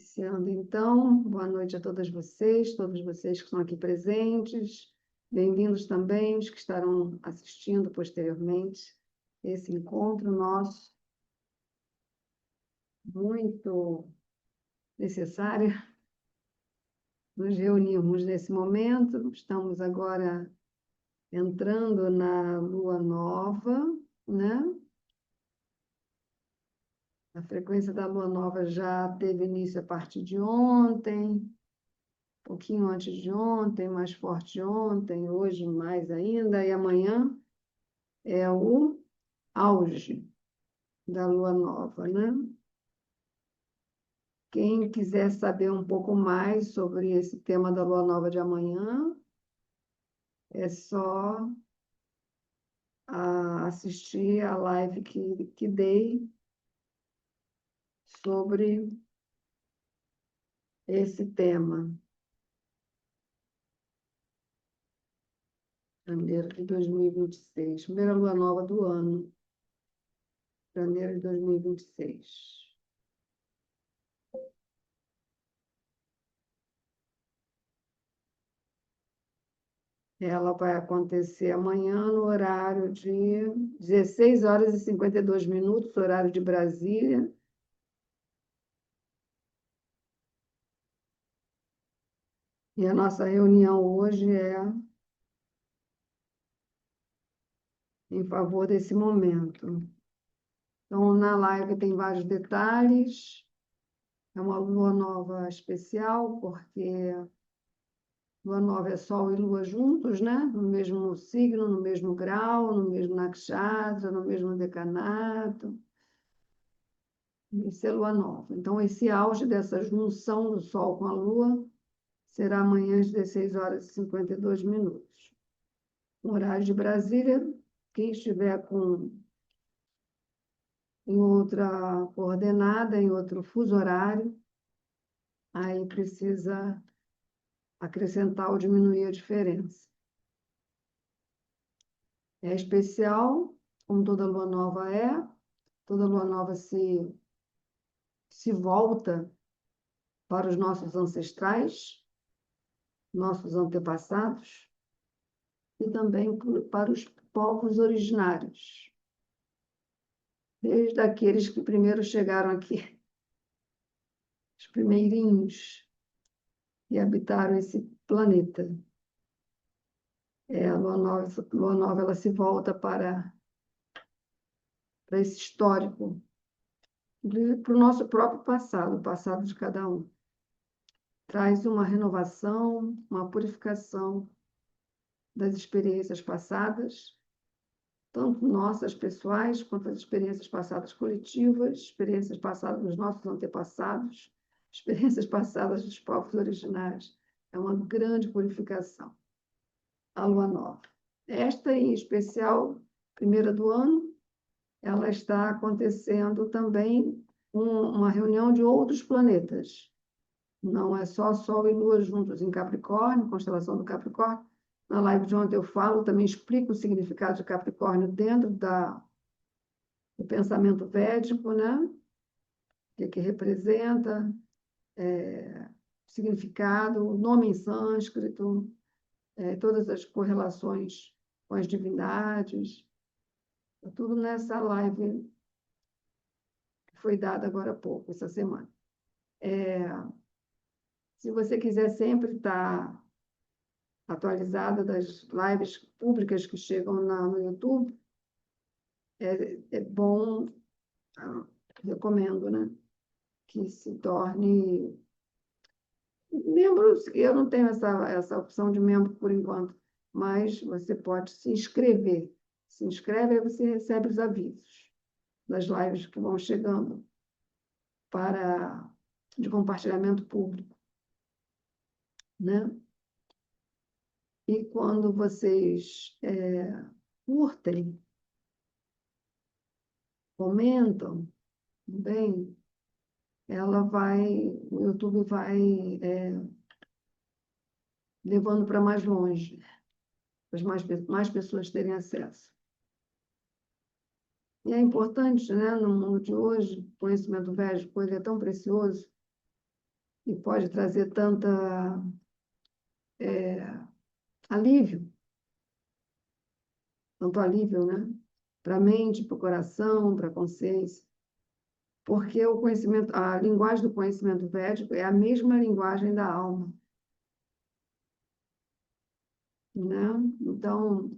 Iniciando, então, boa noite a todos vocês que estão aqui presentes. Bem-vindos também os que estarão assistindo posteriormente esse encontro nosso, muito necessário. Nos reunirmos nesse momento. Estamos agora entrando na lua nova, né? A frequência da lua nova já teve início a partir de ontem, um pouquinho antes de ontem, mais forte ontem, hoje mais ainda, e amanhã é o auge da lua nova, né? Quem quiser saber um pouco mais sobre esse tema da lua nova de amanhã, é só assistir a live que dei sobre esse tema. Janeiro de 2026, primeira lua nova do ano, janeiro de 2026. Ela vai acontecer amanhã no horário de 16 horas e 52 minutos, horário de Brasília. E a nossa reunião hoje é em favor desse momento. Então, na live tem vários detalhes. É uma lua nova especial, porque lua nova é Sol e Lua juntos, né? No mesmo signo, no mesmo grau, no mesmo nakshatra, no mesmo decanato. Isso é lua nova. Então, esse auge dessa junção do Sol com a Lua será amanhã às 16 horas e 52 minutos. No horário de Brasília, quem estiver em outra coordenada, em outro fuso horário, aí precisa acrescentar ou diminuir a diferença. É especial, como toda lua nova é, toda lua nova se volta para os nossos ancestrais, nossos antepassados, e também para os povos originários, desde aqueles que primeiro chegaram aqui, os primeirinhos, e habitaram esse planeta. A lua nova ela se volta para esse histórico, para o nosso próprio passado, o passado de cada um. Traz uma renovação, uma purificação das experiências passadas, tanto nossas pessoais, quanto as experiências passadas coletivas, experiências passadas dos nossos antepassados, experiências passadas dos povos originários. É uma grande purificação, a lua nova. Esta, em especial, primeira do ano, ela está acontecendo também uma reunião de outros planetas. Não é só Sol e Lua juntos em Capricórnio, constelação do Capricórnio. Na live de ontem eu falo, também explico o significado de Capricórnio dentro do pensamento védico, né? O que representa, significado, o nome em sânscrito, todas as correlações com as divindades. Tudo nessa live que foi dada agora há pouco, essa semana. Se você quiser sempre estar atualizada das lives públicas que chegam no YouTube, é bom, recomendo, né? Que se torne membro. Eu não tenho essa opção de membro por enquanto, mas você pode se inscrever. Se inscreve, aí você recebe os avisos das lives que vão chegando de compartilhamento público, né? E quando vocês curtem, comentam, bem, o YouTube vai levando para mais longe, para mais pessoas terem acesso. E é importante, né, no mundo de hoje, o conhecimento védico, ele é tão precioso, e pode trazer alívio, tanto alívio, né? Para a mente, para o coração, para a consciência. Porque o conhecimento, a linguagem do conhecimento védico é a mesma linguagem da alma, né? Então,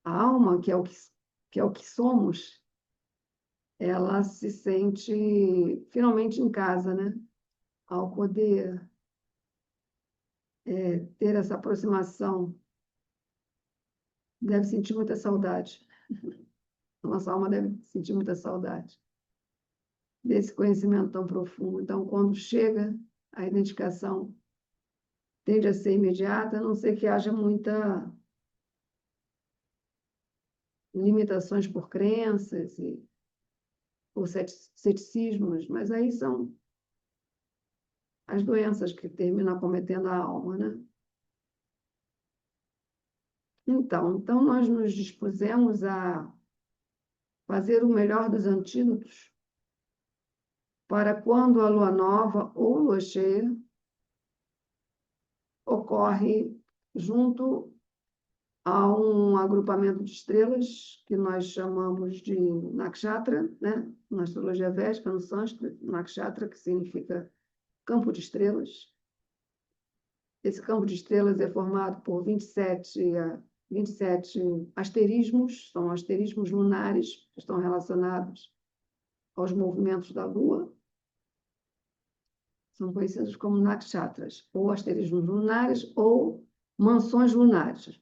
a alma, que é o que somos, ela se sente finalmente em casa, né? Ao poder ter essa aproximação, deve sentir muita saudade. Nossa alma deve sentir muita saudade desse conhecimento tão profundo. Então, quando chega, a identificação tende a ser imediata, a não ser que haja muita limitações por crenças e por ceticismos, mas aí são as doenças que terminam acometendo a alma, né? Então nós nos dispusemos a fazer o melhor dos antídotos para quando a lua nova ou lua cheia ocorre junto a um agrupamento de estrelas que nós chamamos de nakshatra, né? Na astrologia védica, no sânscrito, nakshatra, que significa campo de estrelas. Esse campo de estrelas é formado por 27 asterismos, são asterismos lunares que estão relacionados aos movimentos da Lua. São conhecidos como nakshatras, ou asterismos lunares, ou mansões lunares.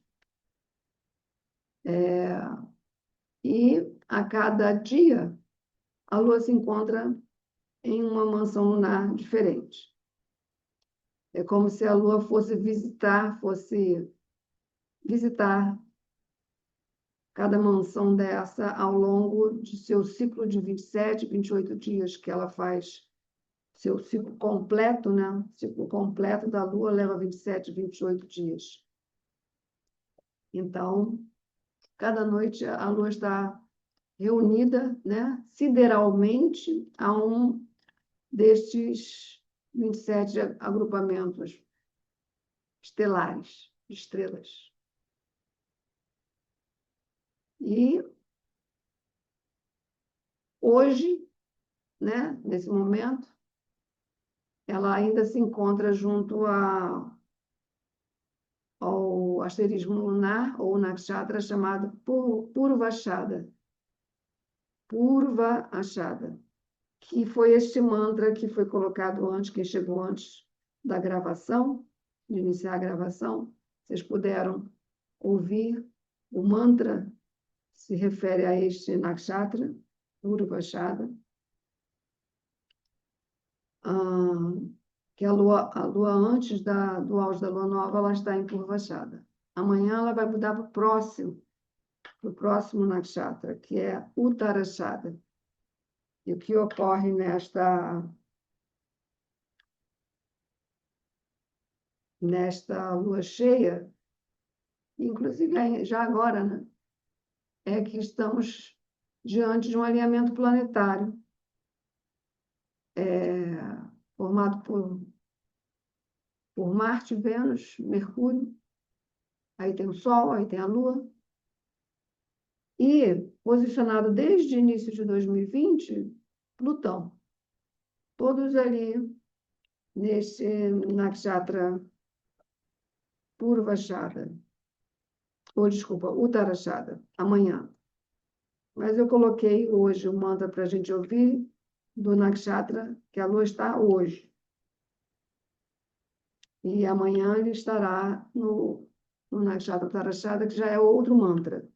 E a cada dia, a Lua se encontra em uma mansão lunar diferente. É como se a Lua fosse visitar cada mansão dessa ao longo de seu ciclo de 27, 28 dias que ela faz, seu ciclo completo, né? O ciclo completo da Lua leva 27, 28 dias. Então, cada noite a Lua está reunida, né, sideralmente a um destes 27 agrupamentos estelares, estrelas. E hoje, né, nesse momento, ela ainda se encontra junto ao asterismo lunar, ou nakshatra, chamado Purvashada. Purvashada, que foi este mantra que foi colocado antes, quem chegou antes da gravação, de iniciar a gravação. Vocês puderam ouvir o mantra, se refere a este nakshatra, Purvashada. Que a lua antes do auge da lua nova, ela está em Purvashada. Amanhã ela vai mudar para o próximo nakshatra, que é Uttarashada. E o que ocorre nesta lua cheia, inclusive já agora, né, é que estamos diante de um alinhamento planetário, formado por Marte, Vênus, Mercúrio, aí tem o Sol, aí tem a Lua, e posicionado desde o início de 2020, Plutão. Todos ali neste nakshatra Purvashada, ou desculpa, Uttarashada, amanhã. Mas eu coloquei hoje o mantra para a gente ouvir do nakshatra, que a lua está hoje. E amanhã ele estará no nakshatra Uttarashada, que já é outro mantra.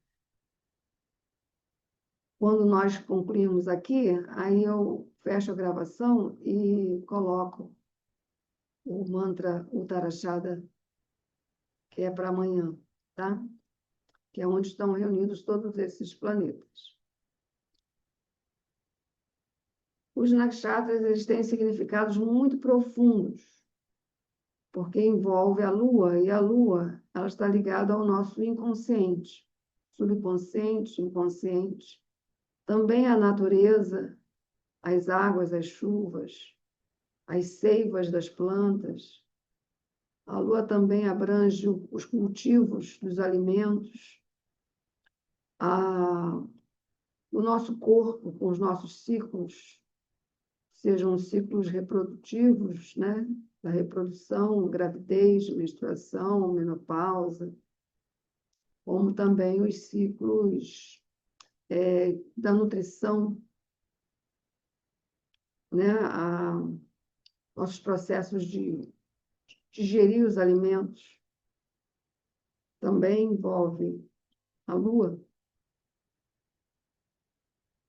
Quando nós concluímos aqui, aí eu fecho a gravação e coloco o mantra Uttarashada, que é para amanhã, tá? Que é onde estão reunidos todos esses planetas. Os nakshatras, eles têm significados muito profundos, porque envolve a Lua, e a Lua, ela está ligada ao nosso inconsciente, subconsciente, inconsciente. Também a natureza, as águas, as chuvas, as seivas das plantas. A lua também abrange os cultivos dos alimentos, o nosso corpo, com os nossos ciclos, sejam ciclos reprodutivos, né? Da reprodução, gravidez, menstruação, menopausa, como também os ciclos da nutrição, né? Nossos processos de digerir os alimentos também envolvem a lua.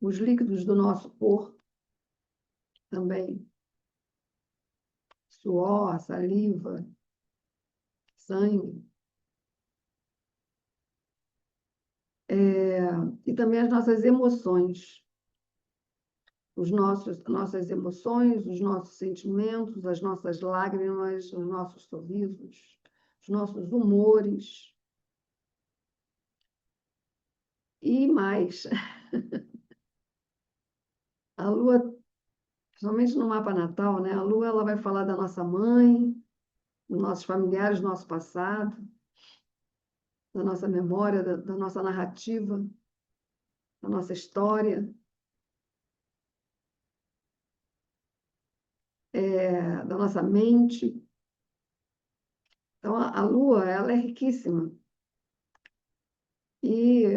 Os líquidos do nosso corpo também, suor, saliva, sangue. E também as nossas emoções, nossas emoções, os nossos sentimentos, as nossas lágrimas, os nossos sorrisos, os nossos humores. E mais, a lua, principalmente no mapa natal, né? A lua ela vai falar da nossa mãe, dos nossos familiares, do nosso passado, da nossa memória, da nossa narrativa, da nossa história, da nossa mente. Então, a lua ela é riquíssima. E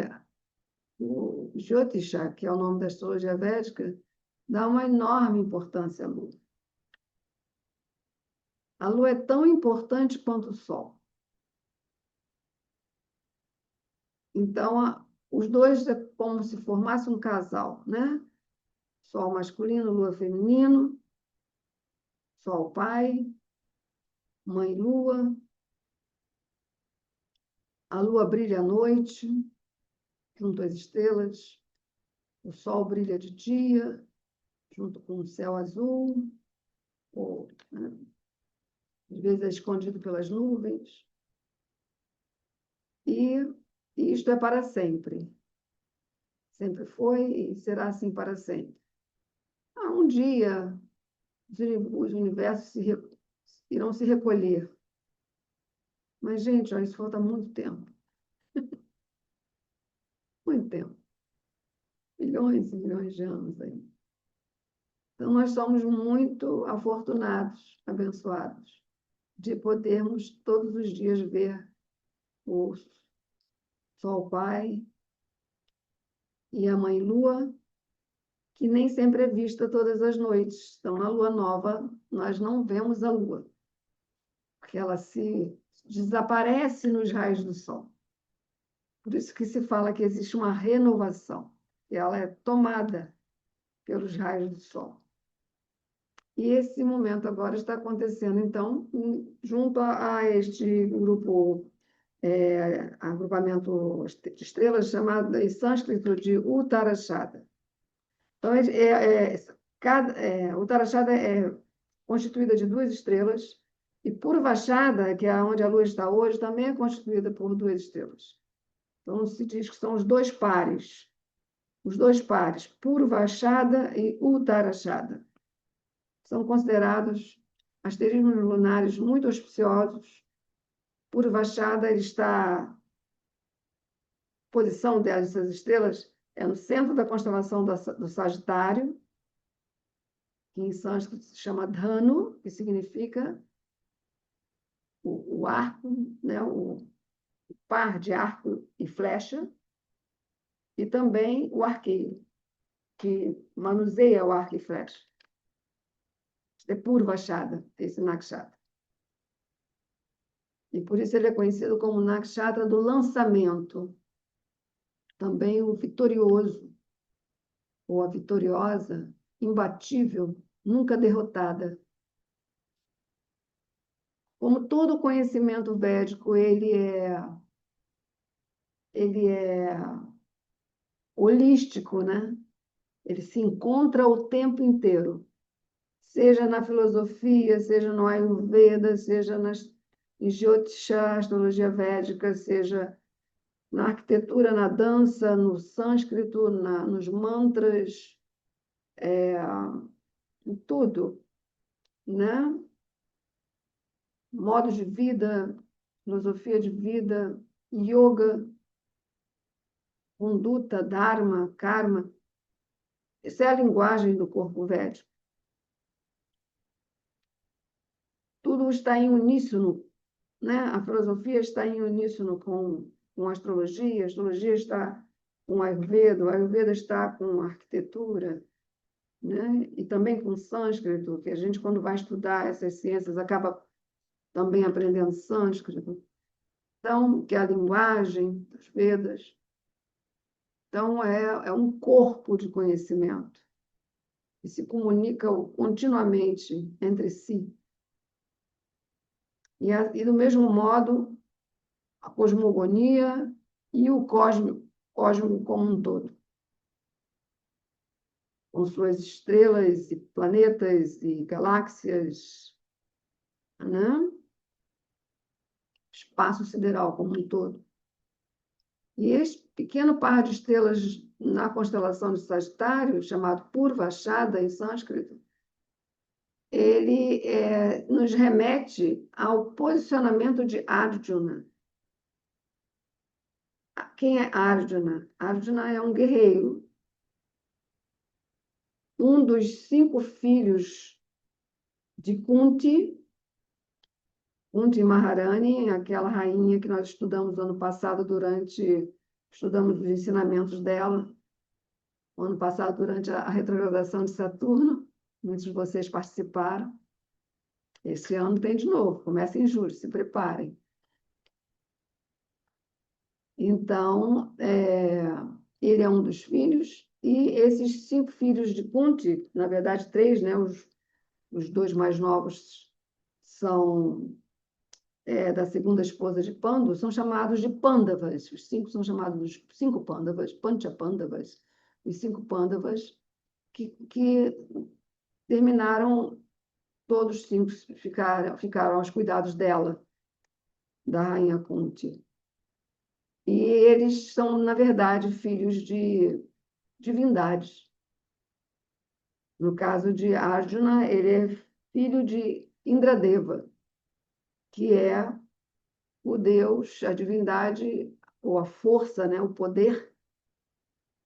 o Jyotisha, que é o nome da astrologia védica, dá uma enorme importância à lua. A lua é tão importante quanto o sol. Então, os dois é como se formasse um casal, né? Sol masculino, lua feminino, sol pai, mãe lua. A lua brilha à noite, junto às estrelas. O sol brilha de dia, junto com o céu azul, ou, né, às vezes é escondido pelas nuvens. E isto é para sempre. Sempre foi e será assim para sempre. Um dia, os universos irão se recolher. Mas, gente, isso falta muito tempo. Muito tempo. Milhões e milhões de anos aí. Então, nós somos muito afortunados, abençoados, de podermos todos os dias ver o Sol Pai e a Mãe Lua, que nem sempre é vista todas as noites. Então, na Lua Nova, nós não vemos a Lua, porque ela se desaparece nos raios do Sol. Por isso que se fala que existe uma renovação, e ela é tomada pelos raios do Sol. E esse momento agora está acontecendo, então, junto a este grupo, agrupamento de estrelas, chamado em sânscrito de Uttarashada. Então, Uttarashada é constituída de duas estrelas, e Purvashada, que é onde a Lua está hoje, também é constituída por duas estrelas. Então, se diz que são os dois pares, Purvashada e Uttarashada. São considerados asterismos lunares muito auspiciosos. Purvashada está, a posição dessas estrelas é no centro da constelação do Sagitário, que em sânscrito se chama Dhanu, que significa o arco, né? O par de arco e flecha, e também o arqueiro, que manuseia o arco e flecha. É Purvashada, esse nakshatra. E por isso ele é conhecido como nakshatra do lançamento. Também o vitorioso, ou a vitoriosa, imbatível, nunca derrotada. Como todo conhecimento védico, ele é holístico, né? Ele se encontra o tempo inteiro, seja na filosofia, seja no Ayurveda, seja em Jyotisha, astrologia védica, seja na arquitetura, na dança, no sânscrito, nos mantras, em tudo. né? Modos de vida, filosofia de vida, yoga, conduta, dharma, karma. Essa é a linguagem do corpo védico. Tudo está em uníssono, né? A filosofia está em uníssono com a astrologia está com o Ayurveda está com a arquitetura, né? E também com o sânscrito, que a gente, quando vai estudar essas ciências, acaba também aprendendo sânscrito. Então, que é a linguagem dos Vedas. Então, é um corpo de conhecimento que se comunica continuamente entre si. E do mesmo modo, a cosmogonia e o cosmo como um todo, com suas estrelas e planetas e galáxias, né? Espaço sideral como um todo. E este pequeno par de estrelas na constelação de Sagitário, chamado Purvashada em sânscrito, ele nos remete ao posicionamento de Arjuna. Quem é Arjuna? Arjuna é um guerreiro, um dos 5 filhos de Kunti Maharani, aquela rainha que nós estudamos ano passado estudamos os ensinamentos dela, ano passado durante a retrogradação de Saturno, muitos de vocês participaram. Esse ano tem de novo, começa em julho, se preparem. Então, ele é um dos filhos, e esses 5 filhos de Kunti, na verdade 3, né, os 2 mais novos são da segunda esposa de Pandu, são chamados de Pandavas. Os 5 são chamados de 5 Pandavas, Pancha Pandavas, os 5 Pandavas, que terminaram, todos 5 ficaram aos cuidados dela, da rainha Kunti. E eles são, na verdade, filhos de divindades. No caso de Arjuna, ele é filho de Indradeva, que é o deus, a divindade, ou a força, né, o poder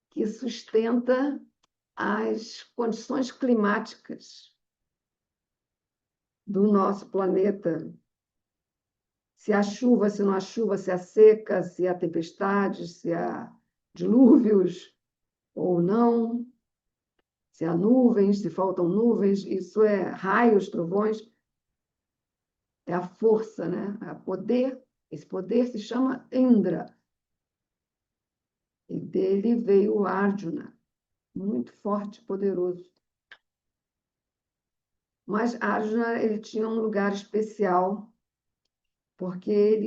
que sustenta as condições climáticas do nosso planeta. Se há chuva, se não há chuva, se há seca, se há tempestades, se há dilúvios ou não, se há nuvens, se faltam nuvens, isso é raios, trovões, é a força, né? É poder. Esse poder se chama Indra. E dele veio o Arjuna, muito forte e poderoso. Mas Arjuna, ele tinha um lugar especial, porque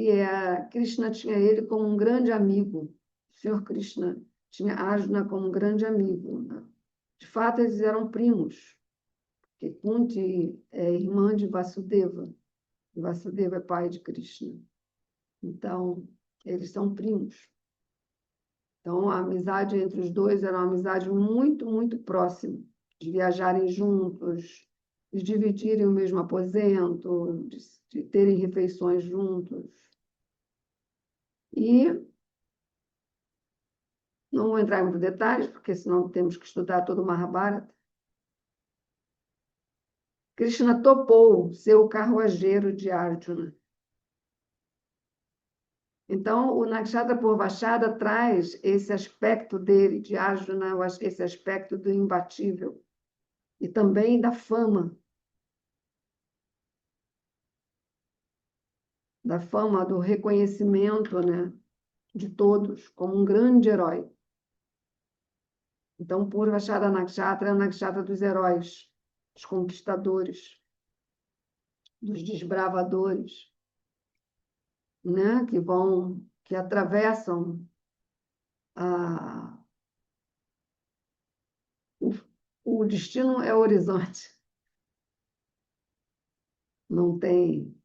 Krishna tinha ele como um grande amigo. O Senhor Krishna tinha Arjuna como um grande amigo, né? De fato, eles eram primos, porque Kunti é irmã de Vasudeva, e Vasudeva é pai de Krishna. Então, eles são primos. Então, a amizade entre os dois era uma amizade muito, muito próxima, de viajarem juntos, de dividirem o mesmo aposento, de terem refeições juntos. E não vou entrar em muitos detalhes, porque senão temos que estudar todo o Mahabharata. Krishna topou ser o carruageiro de Arjuna. Então, o Nakshatra Purvashada traz esse aspecto dele, de Arjuna, esse aspecto do imbatível, e também da fama, do reconhecimento, né, de todos como um grande herói. Então, Purvashada Nakshatra é o Nakshatra dos heróis, dos conquistadores, dos desbravadores, né, que atravessam a... o destino é o horizonte. Não tem...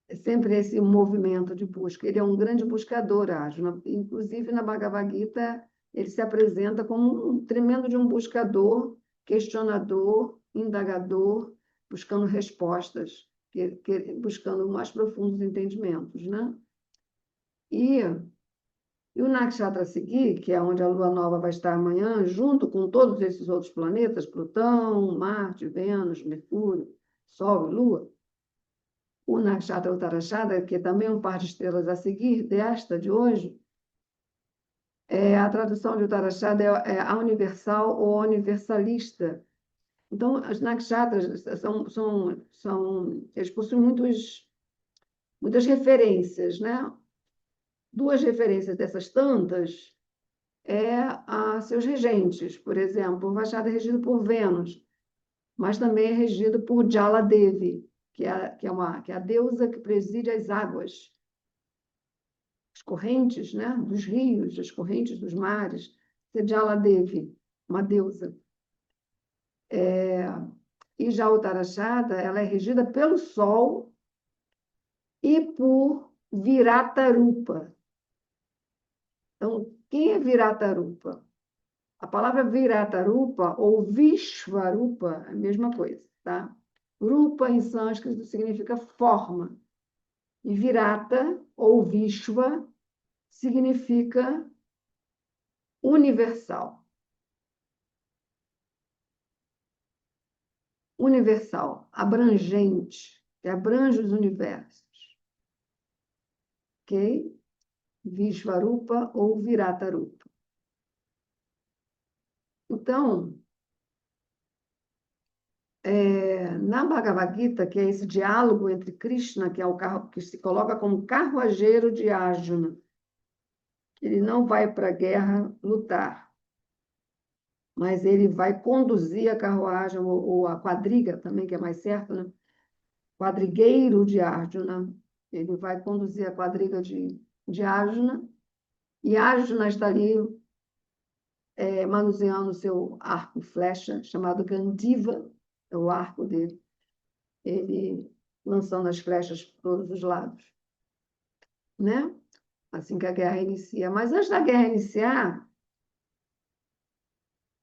É sempre esse movimento de busca. Ele é um grande buscador, Arjuna. Inclusive, na Bhagavad Gita, ele se apresenta como um tremendo de um buscador, questionador, indagador, buscando respostas, buscando mais profundos entendimentos, né? E o nakshatra a seguir, que é onde a lua nova vai estar amanhã, junto com todos esses outros planetas, Plutão, Marte, Vênus, Mercúrio, Sol e Lua, o nakshatra Uttarashada, que é também um par de estrelas a seguir desta de hoje, a tradução de Uttarashada é a universal ou universalista. Então, as nakshatras eles possuem muitas referências, né? Duas referências dessas tantas a seus regentes. Por exemplo, o Vajrayana é regido por Vênus, mas também é regido por Jala Devi, que é a deusa que preside as águas, as correntes, né, dos rios, as correntes dos mares. É Jala Devi, uma deusa. E já o Uttarashada, ela é regida pelo Sol e por Viratarupa. Então, quem é Viratarupa? A palavra Viratarupa ou Vishvarupa é a mesma coisa, tá? Rupa em sânscrito significa forma. E Virata ou Vishva significa universal. Universal, abrangente, que abrange os universos. Ok? Vishvarupa ou Viratarupa. Então, na Bhagavad Gita, que é esse diálogo entre Krishna, que é o carro que se coloca como carruageiro de Arjuna, ele não vai para a guerra lutar, mas ele vai conduzir a carruagem, ou a quadriga também, que é mais certo, né? Quadrigueiro de Arjuna. Ele vai conduzir a quadriga de Arjuna, e Arjuna está ali manuseando o seu arco e flecha, chamado Gandiva, é o arco dele. Ele lançando as flechas por todos os lados, né? Assim que a guerra inicia. Mas antes da guerra iniciar,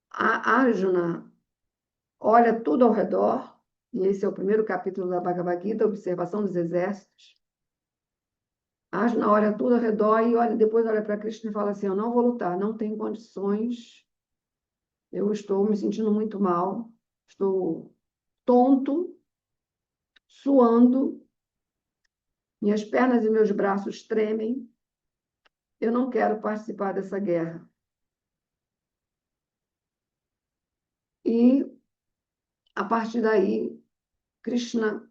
a Arjuna olha tudo ao redor, e esse é o primeiro capítulo da Bhagavad Gita, Observação dos Exércitos. Arjuna olha tudo ao redor e depois olha para Krishna e fala assim: eu não vou lutar, não tenho condições, eu estou me sentindo muito mal, estou tonto, suando, minhas pernas e meus braços tremem, eu não quero participar dessa guerra. E, a partir daí, Krishna,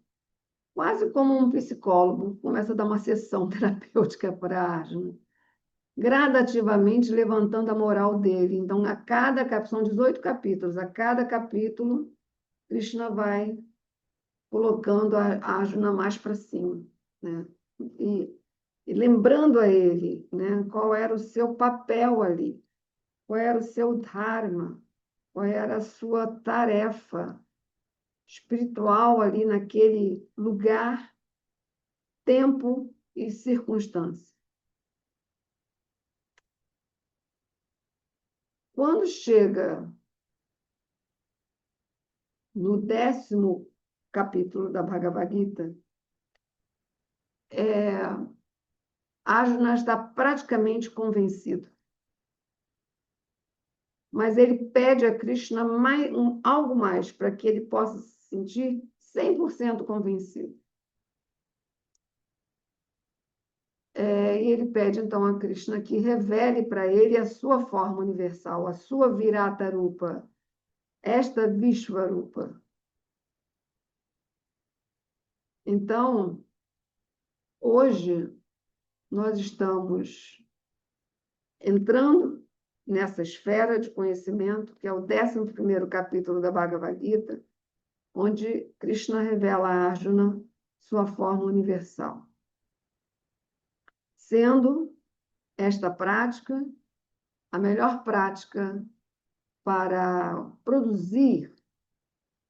quase como um psicólogo, começa a dar uma sessão terapêutica para Arjuna, gradativamente levantando a moral dele. Então, são 18 capítulos, a cada capítulo, Krishna vai colocando a Arjuna mais para cima, né? E lembrando a ele, né, qual era o seu papel ali, qual era o seu dharma, qual era a sua tarefa espiritual ali naquele lugar, tempo e circunstância. Quando chega no 10º capítulo da Bhagavad Gita, Arjuna está praticamente convencido. Mas ele pede a Krishna algo mais para que ele possa se sentir 100% convencido. E ele pede, então, a Krishna que revele para ele a sua forma universal, a sua Viratarupa, esta Vishvarupa. Então, hoje, nós estamos entrando nessa esfera de conhecimento, que é o 11º capítulo da Bhagavad Gita, onde Krishna revela a Arjuna sua forma universal. Sendo esta prática a melhor prática para produzir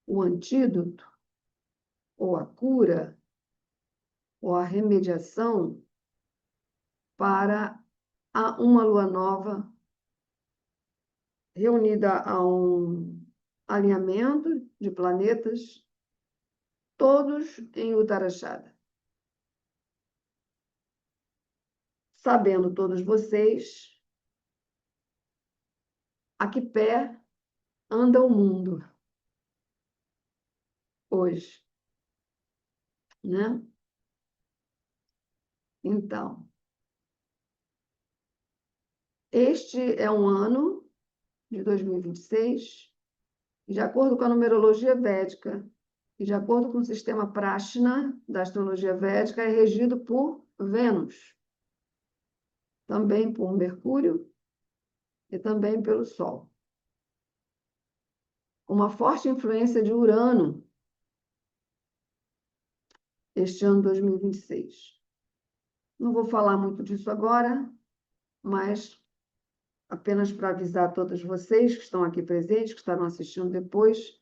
o antídoto, ou a cura, ou a remediação para uma lua nova reunida a um alinhamento de planetas todos em Uttaraçada. Sabendo todos vocês, a que pé anda o mundo hoje, né? Então, este é um ano de 2026, de acordo com a numerologia védica e de acordo com o sistema Prashna da astrologia védica, é regido por Vênus, também por Mercúrio e também pelo Sol. Uma forte influência de Urano este ano 2026. Não vou falar muito disso agora, mas apenas para avisar a todos vocês que estão aqui presentes, que estarão assistindo depois,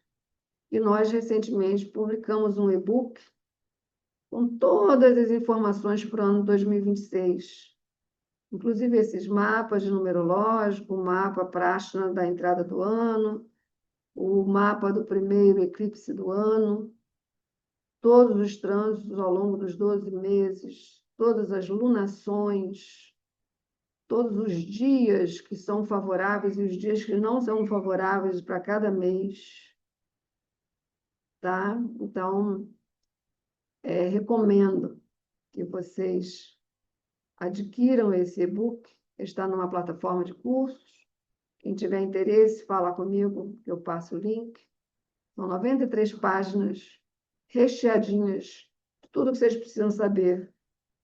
e nós recentemente publicamos um e-book com todas as informações para o ano 2026, inclusive esses mapas de numerológico, o mapa Prashna da entrada do ano, o mapa do primeiro eclipse do ano, todos os trânsitos ao longo dos 12 meses, todas as lunações, todos os dias que são favoráveis e os dias que não são favoráveis para cada mês, tá? Então, recomendo que vocês adquiram esse e-book, está numa plataforma de cursos. Quem tiver interesse, fala comigo, que eu passo o link. São 93 páginas recheadinhas de tudo que vocês precisam saber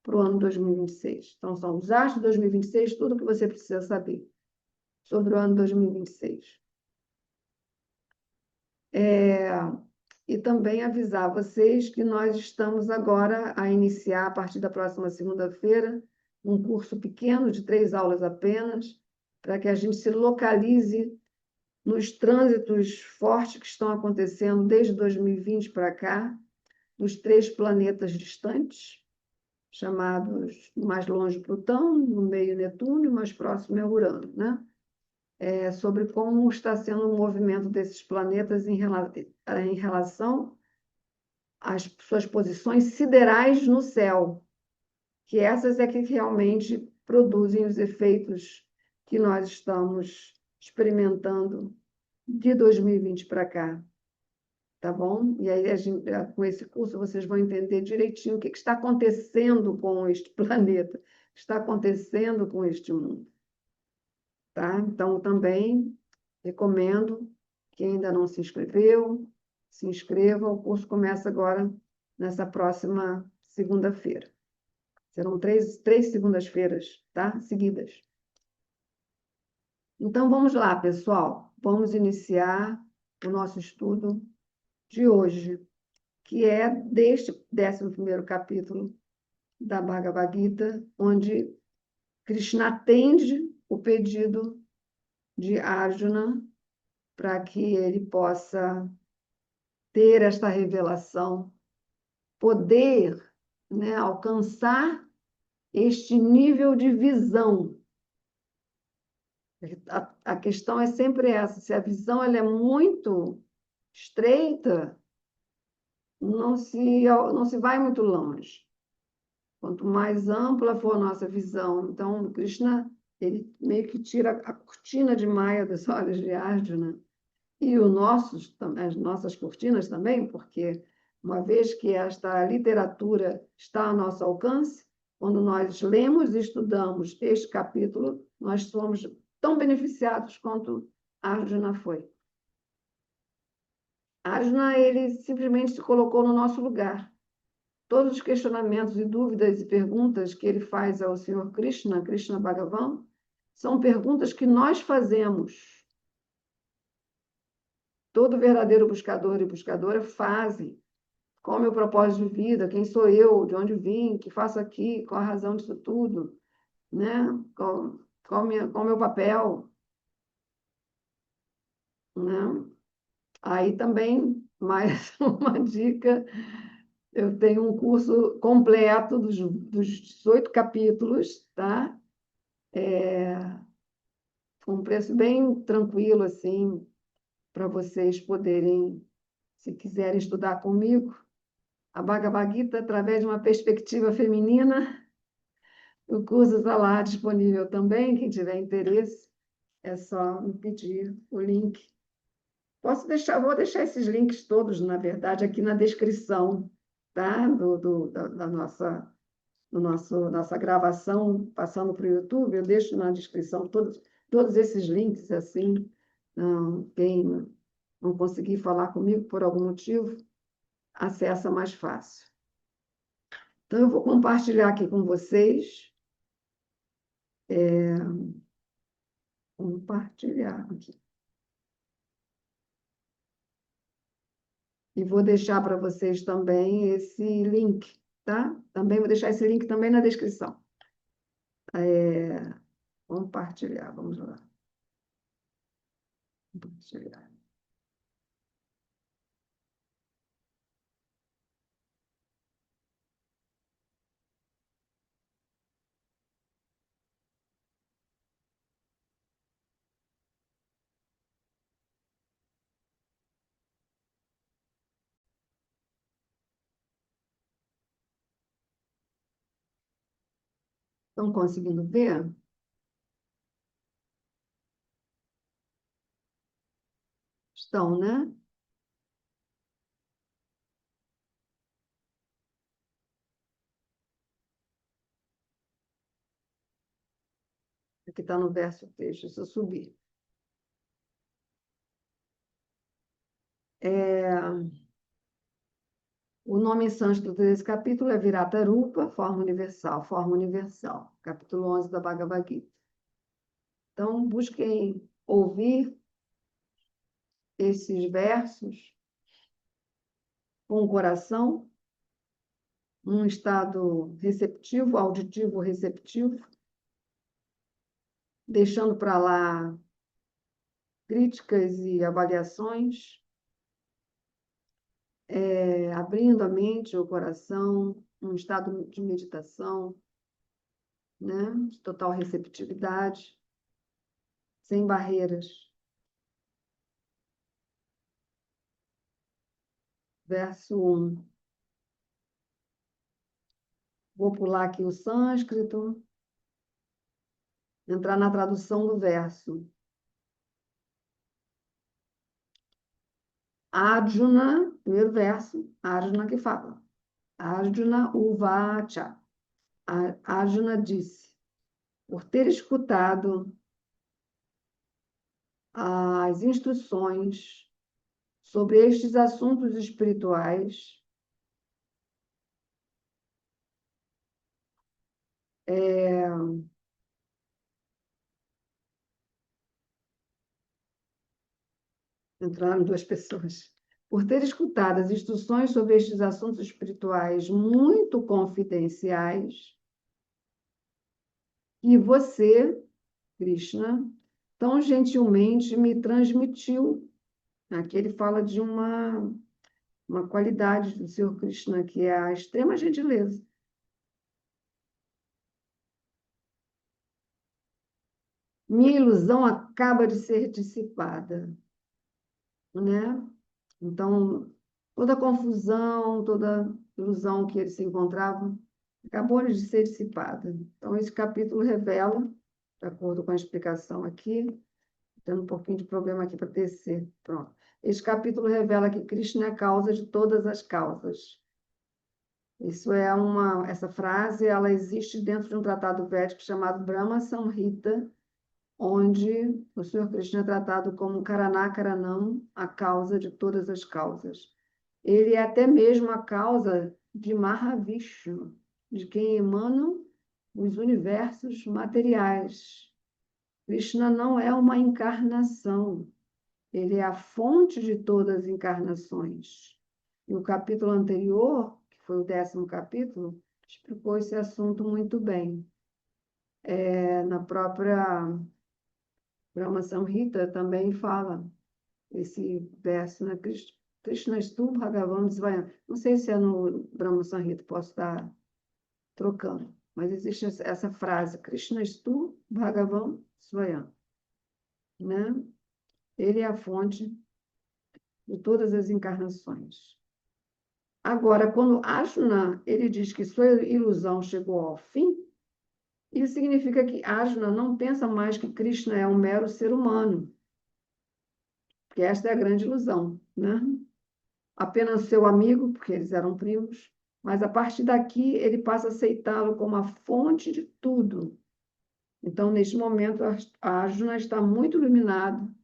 para o ano 2026. Então, são os astros de 2026, tudo que você precisa saber sobre o ano 2026. E também avisar vocês que nós estamos agora a iniciar, a partir da próxima segunda-feira, um curso pequeno de 3 aulas apenas, para que a gente se localize nos trânsitos fortes que estão acontecendo desde 2020 para cá, nos 3 planetas distantes, chamados mais longe Plutão, no meio Netuno, e mais próximo é Urano, né? Sobre como está sendo o movimento desses planetas em relação às suas posições siderais no céu, que essas é que realmente produzem os efeitos que nós estamos experimentando de 2020 para cá, tá bom? E aí, com esse curso, vocês vão entender direitinho o que está acontecendo com este planeta, o que está acontecendo com este mundo, tá? Então, também recomendo que ainda não se inscreveu, se inscreva. O curso começa agora, nessa próxima segunda-feira. Serão três segundas-feiras, tá? Seguidas. Então, vamos lá, pessoal. Vamos iniciar o nosso estudo de hoje, que é deste 11º capítulo da Bhagavad Gita, onde Krishna atende o pedido de Arjuna para que ele possa ter esta revelação, poder, né, alcançar este nível de visão. A questão é sempre essa: se a visão ela é muito estreita, não se vai muito longe. Quanto mais ampla for a nossa visão. Então, Krishna, ele meio que tira a cortina de Maia dos olhos de Arjuna, e as nossas cortinas também, porque uma vez que esta literatura está ao nosso alcance, quando nós lemos e estudamos este capítulo, nós somos tão beneficiados quanto Arjuna foi. Arjuna, ele simplesmente se colocou no nosso lugar. Todos os questionamentos e dúvidas e perguntas que ele faz ao Senhor Krishna, Krishna Bhagavan, são perguntas que nós fazemos. Todo verdadeiro buscador e buscadora fazem. Qual é o meu propósito de vida? Quem sou eu? De onde vim? O que faço aqui? Qual a razão disso tudo? Né? Qual o meu papel? Né? Aí também, mais uma dica, eu tenho um curso completo dos 18 capítulos, tá? Com um preço bem tranquilo, assim, para vocês poderem, se quiserem estudar comigo, a Bhagavad Gita através de uma perspectiva feminina. O curso está lá disponível também, quem tiver interesse, é só me pedir o link. Vou deixar esses links todos, na verdade, aqui na descrição, tá? Da nossa gravação, passando para o YouTube, eu deixo na descrição todos esses links, assim, quem não conseguir falar comigo por algum motivo, acessa mais fácil. Então, eu vou compartilhar aqui com vocês. Compartilhar aqui. E vou deixar para vocês também esse link, tá? Também vou deixar esse link também na descrição. Compartilhar, vamos lá. Compartilhar. Estão conseguindo ver? Estão, né? Aqui está no verso 3, deixa eu subir. O nome em sânscrito desse capítulo é Viratarupa, forma universal, capítulo 11 da Bhagavad Gita. Então, busquem ouvir esses versos com o coração, num estado receptivo, auditivo receptivo, deixando para lá críticas e avaliações, abrindo a mente, o coração, um estado de meditação, né? De total receptividade, sem barreiras. Verso 1. Vou pular aqui o sânscrito, entrar na tradução do verso. Arjuna, primeiro verso, Arjuna que fala. Arjuna Uvacha. Arjuna disse, por ter escutado as instruções sobre estes assuntos espirituais, entraram duas pessoas. Por ter escutado as instruções sobre estes assuntos espirituais muito confidenciais, e você, Krishna, tão gentilmente me transmitiu. Aqui ele fala de uma qualidade do Senhor Krishna, que é a extrema gentileza. Minha ilusão acaba de ser dissipada, né? Então, toda a confusão, toda ilusão que ele se encontrava, acabou de ser dissipada. Então, esse capítulo revela, de acordo com a explicação aqui, tendo um pouquinho de problema aqui para descer. Pronto. Este capítulo revela que Krishna é a causa de todas as causas. Essa frase, ela existe dentro de um tratado védico chamado Brahma Samhita, onde o Senhor Krishna é tratado como Karanakaranam, a causa de todas as causas. Ele é até mesmo a causa de Mahavishnu, de quem emanam os universos materiais. Krishna não é uma encarnação, ele é a fonte de todas as encarnações. E o capítulo anterior, que foi o 10º capítulo, explicou esse assunto muito bem. Na própria Brahma Samhita também fala esse verso, né? Krishnastu Bhagavan Svayam. Não sei se é no Brahma Samhita, posso estar trocando, mas existe essa frase, Krishnastu Bhagavan Svayam, né? Ele é a fonte de todas as encarnações. Agora, quando Arjuna, ele diz que sua ilusão chegou ao fim, isso significa que Arjuna não pensa mais que Krishna é um mero ser humano, porque esta é a grande ilusão, né? Apenas seu amigo, porque eles eram primos, mas a partir daqui ele passa a aceitá-lo como a fonte de tudo. Então, neste momento, a Arjuna está muito iluminado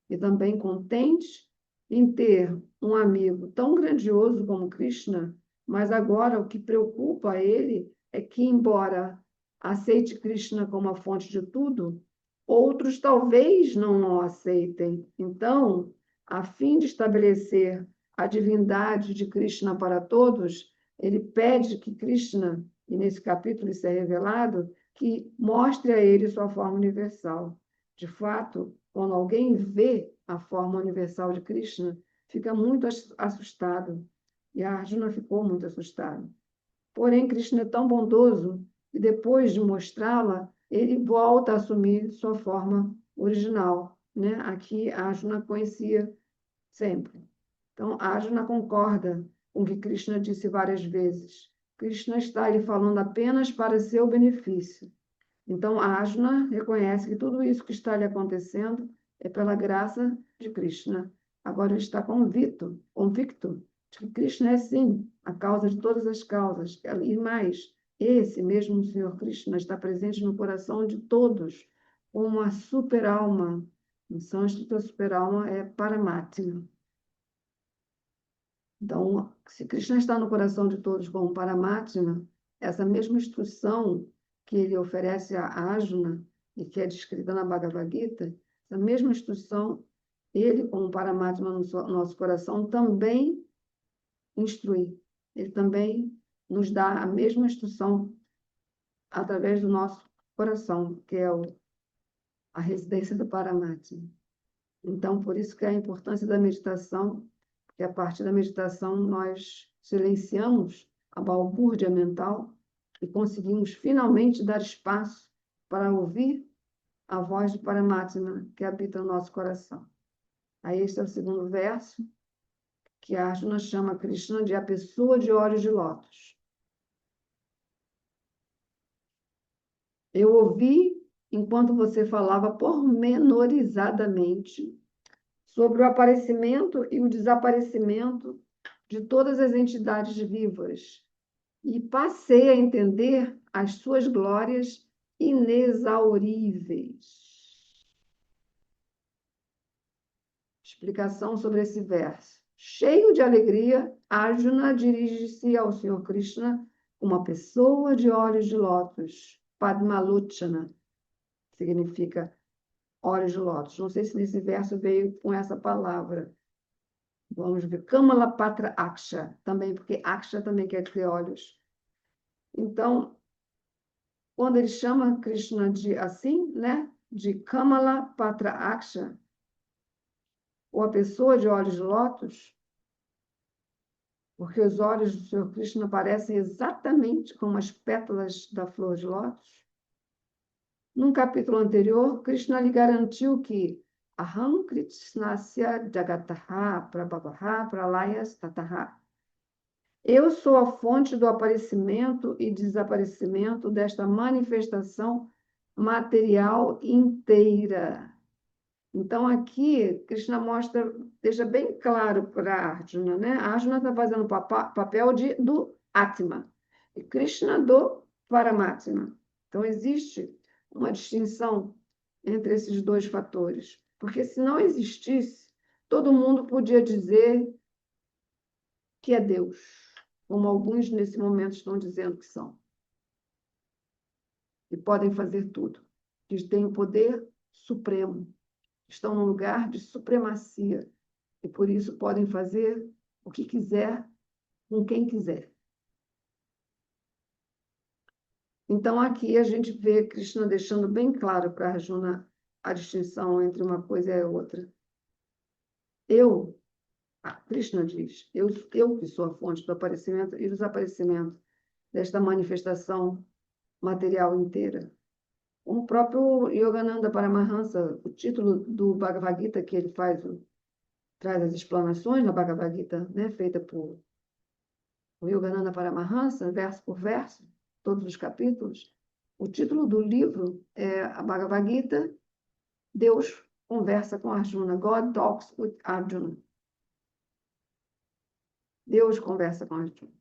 e também contente em ter um amigo tão grandioso como Krishna, mas agora o que preocupa ele é que, embora aceite Krishna como a fonte de tudo, outros talvez não o aceitem. Então, a fim de estabelecer a divindade de Krishna para todos, ele pede que Krishna, e nesse capítulo isso é revelado, que mostre a ele sua forma universal. De fato, quando alguém vê a forma universal de Krishna, fica muito assustado. E a Arjuna ficou muito assustado. Porém, Krishna é tão bondoso que depois de mostrá-la, ele volta a assumir sua forma original, né? Aqui a Arjuna conhecia sempre. Então, a Arjuna concorda com o que Krishna disse várias vezes. Krishna está lhe falando apenas para seu benefício. Então, a Arjuna reconhece que tudo isso que está lhe acontecendo é pela graça de Krishna. Agora ele está convicto de que Krishna é, sim, a causa de todas as causas. E mais, esse mesmo Senhor Krishna está presente no coração de todos, como uma super-alma. Em sânscrito, a super-alma é Paramatma. Então, se Krishna está no coração de todos como Paramatma, essa mesma instrução que ele oferece a Arjuna e que é descrita na Bhagavad Gita, essa mesma instrução, ele, como Paramatma no nosso coração, também instrui. Ele também nos dá a mesma instrução através do nosso coração, que é a residência do Paramatma. Então, por isso que é a importância da meditação, porque a partir da meditação nós silenciamos a balbúrdia mental e conseguimos finalmente dar espaço para ouvir a voz de Paramatma que habita no nosso coração. Aí este é o segundo verso, que Arjuna chama Krishna de a pessoa de olhos de lótus. Eu ouvi enquanto você falava pormenorizadamente sobre o aparecimento e o desaparecimento de todas as entidades vivas e passei a entender as suas glórias inexauríveis. Explicação sobre esse verso. Cheio de alegria, Arjuna dirige-se ao Senhor Krishna, uma pessoa de olhos de lótus, Padmalochana, significa olhos de lótus. Não sei se nesse verso veio com essa palavra. Vamos ver. Kamala Patra Aksha, também, porque Aksha também quer dizer olhos. Então, quando ele chama Krishna de assim, né? De Kamala Patra Aksha, ou a pessoa de olhos de lótus, porque os olhos do Senhor Krishna parecem exatamente como as pétalas da flor de lótus. Num capítulo anterior, Krishna lhe garantiu que Aham Krishnasya Jagataha Prabhavaha Pralayas Tataha. Eu sou a fonte do aparecimento e desaparecimento desta manifestação material inteira. Então, aqui, Krishna mostra, deixa bem claro para Arjuna, né? Arjuna está fazendo papel do Atma e Krishna do Paramatma. Então, existe uma distinção entre esses dois fatores, porque se não existisse, todo mundo podia dizer que é Deus, como alguns nesse momento estão dizendo que são. E podem fazer tudo. Eles têm o poder supremo, estão num lugar de supremacia e por isso podem fazer o que quiser com quem quiser. Então aqui a gente vê Krishna deixando bem claro para Arjuna a distinção entre uma coisa e a outra. Krishna diz, eu que sou a fonte do aparecimento e do desaparecimento desta manifestação material inteira. O próprio Yogananda Paramahansa, o título do Bhagavad Gita que ele traz as explanações na Bhagavad Gita, né, feita por o Yogananda Paramahansa, verso por verso, todos os capítulos. O título do livro é a Bhagavad Gita, Deus conversa com Arjuna, God Talks with Arjuna. Deus conversa com Arjuna.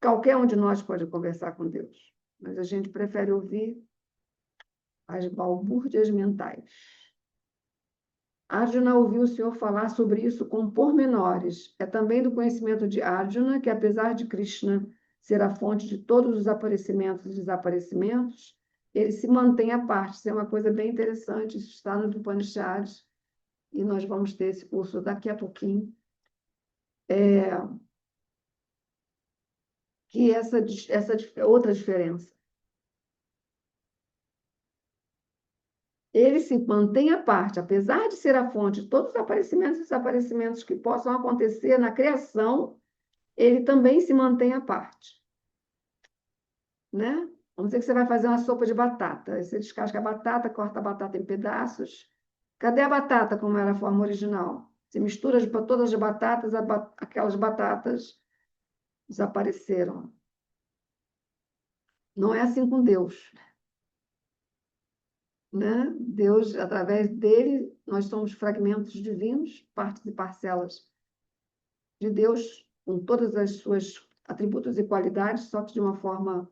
Qualquer um de nós pode conversar com Deus, mas a gente prefere ouvir as balbúrdias mentais. Arjuna ouviu o Senhor falar sobre isso com pormenores. É também do conhecimento de Arjuna que, apesar de Krishna ser a fonte de todos os aparecimentos e desaparecimentos, ele se mantém à parte. Isso é uma coisa bem interessante, isso está no Upanishads, e nós vamos ter esse curso daqui a pouquinho. Que essa outra diferença. Ele se mantém à parte, apesar de ser a fonte de todos os aparecimentos e desaparecimentos que possam acontecer na criação, ele também se mantém à parte. Né? Vamos dizer que você vai fazer uma sopa de batata. Aí você descasca a batata, corta a batata em pedaços. Cadê a batata como era a forma original? Você mistura todas as batatas, aquelas batatas desapareceram. Não é assim com Deus. Né? Deus, através dele, nós somos fragmentos divinos, partes e parcelas de Deus, com todas as suas atributos e qualidades, só que de uma forma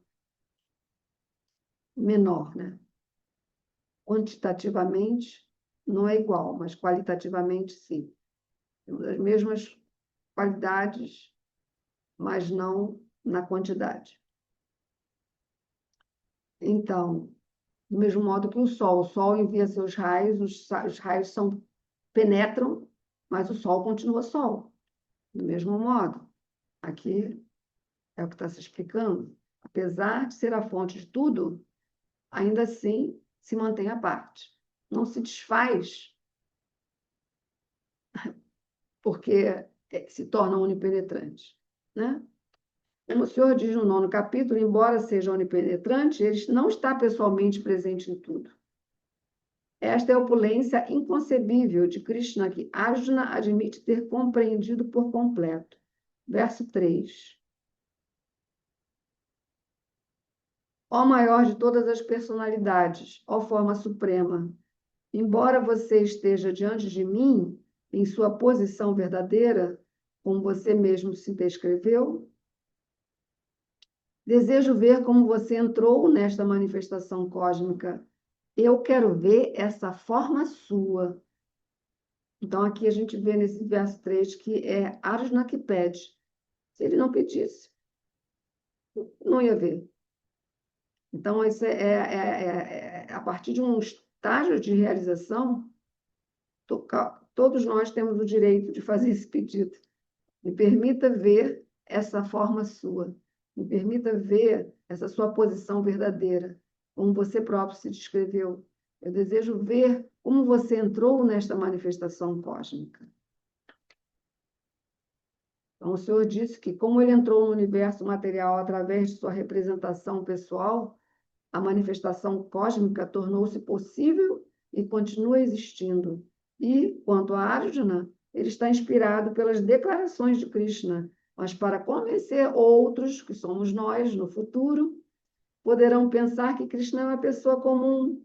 menor, né? Quantitativamente não é igual, mas qualitativamente sim. Temos as mesmas qualidades, mas não na quantidade. Então, do mesmo modo que o Sol envia seus raios, os raios penetram, mas o Sol continua Sol. Do mesmo modo, aqui é o que está se explicando. Apesar de ser a fonte de tudo, ainda assim se mantém à parte. Não se desfaz porque se torna onipenetrante. Né? Como o Senhor diz no 9º capítulo, embora seja onipenetrante, ele não está pessoalmente presente em tudo. Esta é a opulência inconcebível de Krishna que Arjuna admite ter compreendido por completo. Verso 3. Ó maior de todas as personalidades, ó forma suprema, embora você esteja diante de mim, em sua posição verdadeira, como você mesmo se descreveu, desejo ver como você entrou nesta manifestação cósmica. Eu quero ver essa forma sua. Então, aqui a gente vê nesse verso 3 que é Arjuna que pede. Se ele não pedisse, não ia ver. Então, isso a partir de um estágio de realização, todos nós temos o direito de fazer esse pedido. Me permita ver essa forma sua. Me permita ver essa sua posição verdadeira, como você próprio se descreveu. Eu desejo ver como você entrou nesta manifestação cósmica. Então, o Senhor disse que, como ele entrou no universo material através de sua representação pessoal, a manifestação cósmica tornou-se possível e continua existindo. E, quanto a Arjuna, ele está inspirado pelas declarações de Krishna, mas para convencer outros, que somos nós no futuro, poderão pensar que Krishna é uma pessoa comum.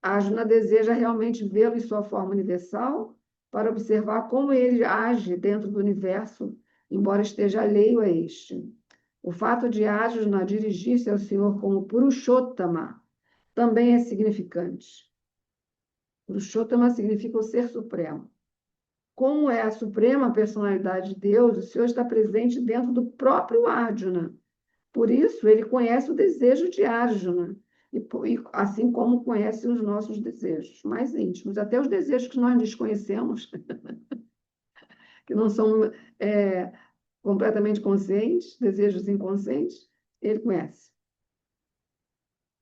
Arjuna deseja realmente vê-lo em sua forma universal para observar como ele age dentro do universo, embora esteja alheio a este. O fato de Arjuna dirigir-se ao Senhor como Purushottama também é significante. Purushottama significa o Ser Supremo. Como é a suprema personalidade de Deus, o Senhor está presente dentro do próprio Arjuna. Por isso, ele conhece o desejo de Arjuna, e assim como conhece os nossos desejos mais íntimos, até os desejos que nós desconhecemos, que não são completamente conscientes, desejos inconscientes, ele conhece.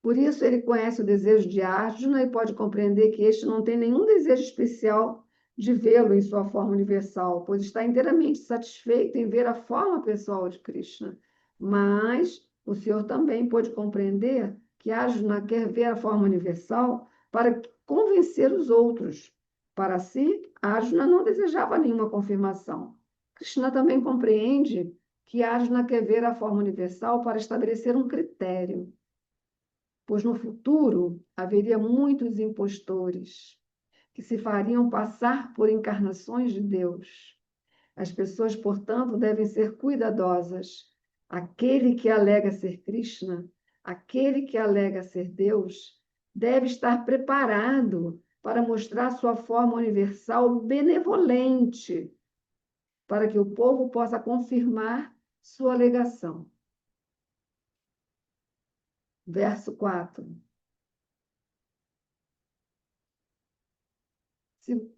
Por isso, ele conhece o desejo de Arjuna e pode compreender que este não tem nenhum desejo especial de vê-lo em sua forma universal, pois está inteiramente satisfeito em ver a forma pessoal de Krishna. Mas o Senhor também pode compreender que Arjuna quer ver a forma universal para convencer os outros. Para si, Arjuna não desejava nenhuma confirmação. Krishna também compreende que Arjuna quer ver a forma universal para estabelecer um critério, pois no futuro haveria muitos impostores que se fariam passar por encarnações de Deus. As pessoas, portanto, devem ser cuidadosas. Aquele que alega ser Krishna, aquele que alega ser Deus, deve estar preparado para mostrar sua forma universal benevolente, para que o povo possa confirmar sua alegação. Verso 4. Se...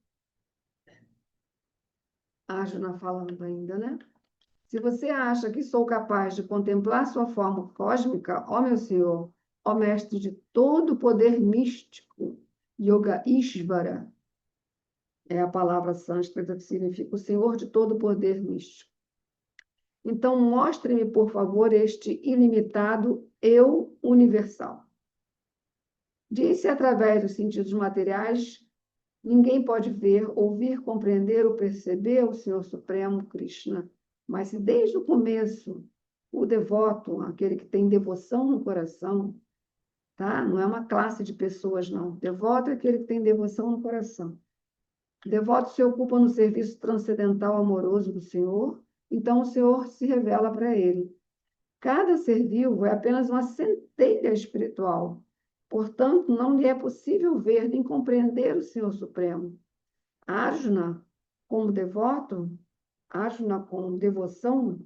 Arjuna falando ainda, né? Se você acha que sou capaz de contemplar sua forma cósmica, ó meu Senhor, ó mestre de todo poder místico, Yoga Ishvara, é a palavra sânscrita que significa o Senhor de todo poder místico. Então, mostre-me, por favor, este ilimitado eu universal. Disse através dos sentidos materiais, ninguém pode ver, ouvir, compreender ou perceber o Senhor Supremo Krishna. Mas se desde o começo o devoto, aquele que tem devoção no coração, tá? Não é uma classe de pessoas, não. Devoto é aquele que tem devoção no coração. O devoto se ocupa no serviço transcendental amoroso do Senhor, então o Senhor se revela para ele. Cada ser vivo é apenas uma centelha espiritual. Portanto, não lhe é possível ver nem compreender o Senhor Supremo. Arjuna, como devoto, Arjuna com devoção,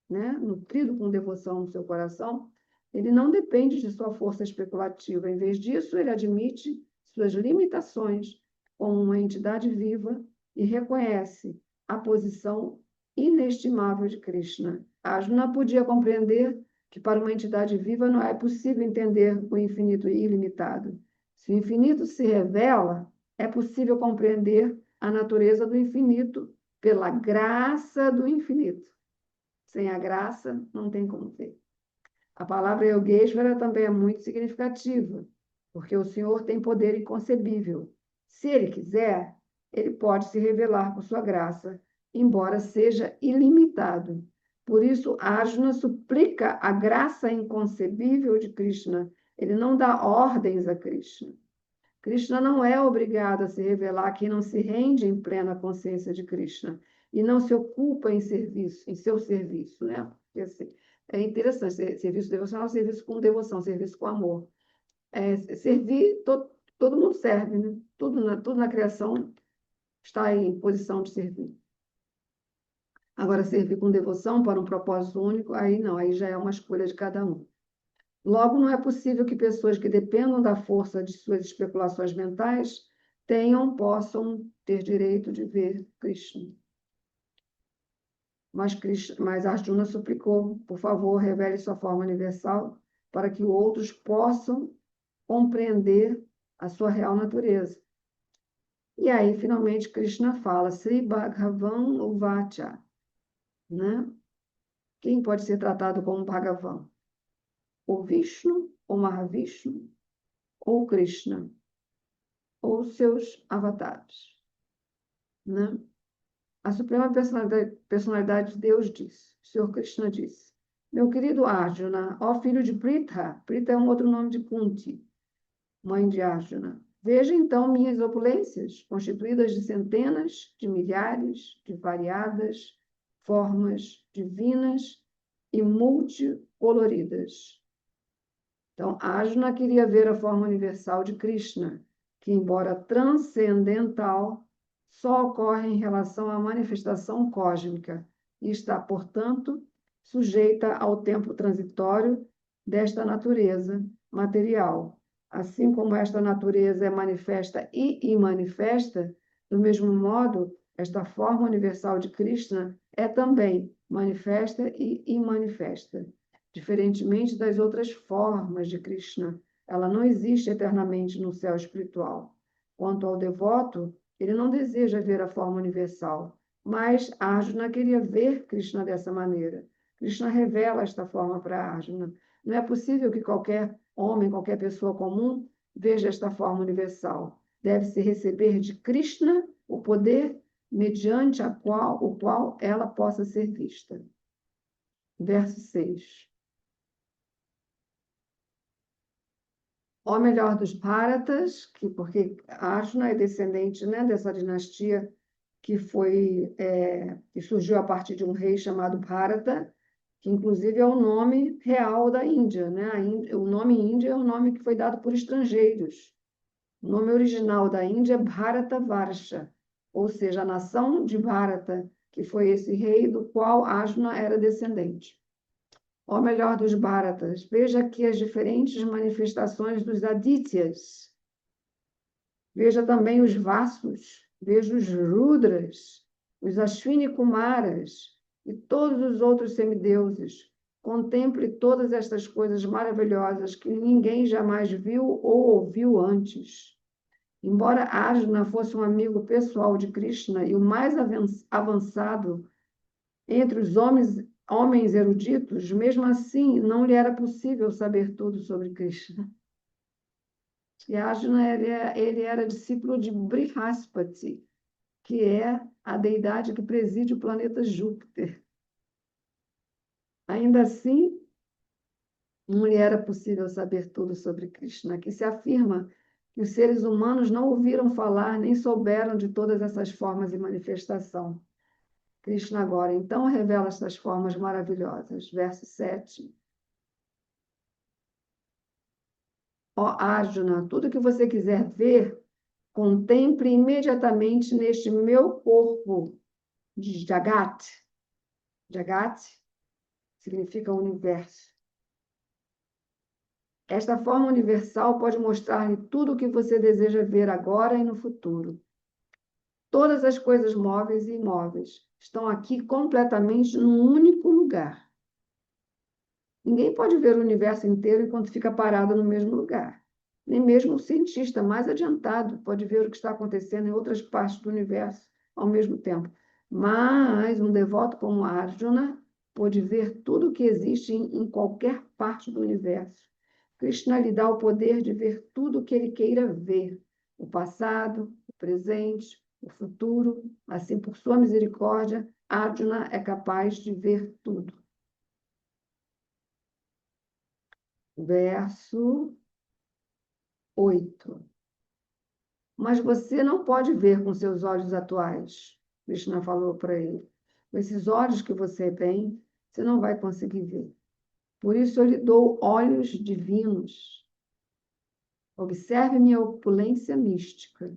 né, nutrido com devoção no seu coração, ele não depende de sua força especulativa. Em vez disso, ele admite suas limitações como uma entidade viva e reconhece a posição inestimável de Krishna. Arjuna podia compreender que para uma entidade viva não é possível entender o infinito e ilimitado. Se o infinito se revela, é possível compreender a natureza do infinito pela graça do infinito. Sem a graça, não tem como ver. A palavra Yogeshvara também é muito significativa, porque o Senhor tem poder inconcebível. Se Ele quiser, Ele pode se revelar por sua graça, embora seja ilimitado. Por isso, Arjuna suplica a graça inconcebível de Krishna. Ele não dá ordens a Krishna. Krishna não é obrigado a se revelar a quem não se rende em plena consciência de Krishna e não se ocupa em serviço, em seu serviço, né? Porque, assim, é interessante, serviço devocional, serviço com devoção, serviço com amor. Servir, todo mundo serve, né? Tudo na criação está em posição de servir. Agora, servir com devoção para um propósito único, aí não, aí já é uma escolha de cada um. Logo, não é possível que pessoas que dependam da força de suas especulações mentais possam ter direito de ver Krishna. Mas Arjuna suplicou, por favor, revele sua forma universal para que outros possam compreender a sua real natureza. E aí, finalmente, Krishna fala, Sri Bhagavan Uvacha, né? Quem pode ser tratado como Bhagavan? O Vishnu, ou Mahavishnu, ou Krishna, ou seus avatares, né? A suprema personalidade de Deus disse, o Senhor Krishna disse, meu querido Arjuna, ó filho de Pritha, Pritha é um outro nome de Kunti, mãe de Arjuna, veja então minhas opulências, constituídas de centenas, de milhares, de variadas formas divinas e multicoloridas. Então, Arjuna queria ver a forma universal de Krishna, que, embora transcendental, só ocorre em relação à manifestação cósmica e está, portanto, sujeita ao tempo transitório desta natureza material. Assim como esta natureza é manifesta e imanifesta, do mesmo modo, esta forma universal de Krishna é também manifesta e imanifesta. Diferentemente das outras formas de Krishna, ela não existe eternamente no céu espiritual. Quanto ao devoto, ele não deseja ver a forma universal, mas Arjuna queria ver Krishna dessa maneira. Krishna revela esta forma para Arjuna. Não é possível que qualquer homem, qualquer pessoa comum, veja esta forma universal. Deve-se receber de Krishna o poder mediante o qual ela possa ser vista. Verso 6. Ó melhor dos Bharatas, porque Arjuna é descendente, né, dessa dinastia que surgiu a partir de um rei chamado Bharata, que inclusive é o nome real da Índia, né? O nome Índia é um nome que foi dado por estrangeiros. O nome original da Índia é Bharatavarsha, ou seja, a nação de Bharata, que foi esse rei do qual Arjuna era descendente. Ó melhor dos Bharatas, veja aqui as diferentes manifestações dos Adityas. Veja também os Vasus, veja os Rudras, os Ashwini Kumaras e todos os outros semideuses. Contemple todas estas coisas maravilhosas que ninguém jamais viu ou ouviu antes. Embora Arjuna fosse um amigo pessoal de Krishna e o mais avançado entre os homens eruditos, mesmo assim não lhe era possível saber tudo sobre Krishna. E Arjuna ele era discípulo de Brihaspati, que é a deidade que preside o planeta Júpiter. Ainda assim, não lhe era possível saber tudo sobre Krishna. Aqui se afirma que os seres humanos não ouviram falar nem souberam de todas essas formas e manifestação. Krishna agora, então, revela essas formas maravilhosas. Verso 7. Ó Arjuna, tudo que você quiser ver, contemple imediatamente neste meu corpo de Jagat. Jagat significa universo. Esta forma universal pode mostrar-lhe tudo o que você deseja ver agora e no futuro. Todas as coisas móveis e imóveis estão aqui completamente num único lugar. Ninguém pode ver o universo inteiro enquanto fica parado no mesmo lugar. Nem mesmo o cientista mais adiantado pode ver o que está acontecendo em outras partes do universo ao mesmo tempo. Mas um devoto como Arjuna pode ver tudo o que existe em qualquer parte do universo. Krishna lhe dá o poder de ver tudo o que ele queira ver, o passado, o presente, o futuro. Assim, por sua misericórdia, Arjuna é capaz de ver tudo. Verso 8. Mas você não pode ver com seus olhos atuais, Krishna falou para ele. Com esses olhos que você tem, você não vai conseguir ver. Por isso eu lhe dou olhos divinos. Observe minha opulência mística.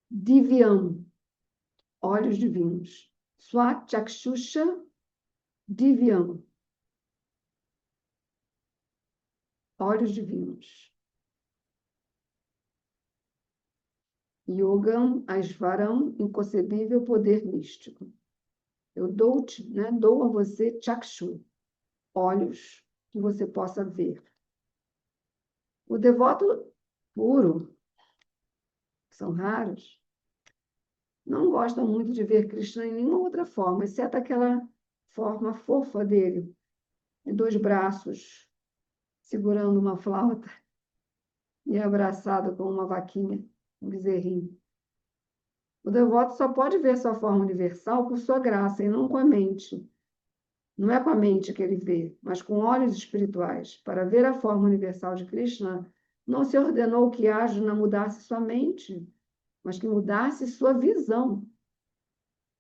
Divyam, olhos divinos. Swachakshusha Divyam, olhos divinos. Yogam Aishvaram, inconcebível poder místico. Eu dou-te, né? Dou a você chakshu, olhos que você possa ver. O devoto puro, que são raros, não gosta muito de ver Krishna em nenhuma outra forma, exceto aquela forma fofa dele, de dois braços, segurando uma flauta e abraçado com uma vaquinha, um bezerrinho. O devoto só pode ver sua forma universal por sua graça e não com a mente. Não é com a mente que ele vê, mas com olhos espirituais. Para ver a forma universal de Krishna, não se ordenou que Arjuna mudasse sua mente, mas que mudasse sua visão.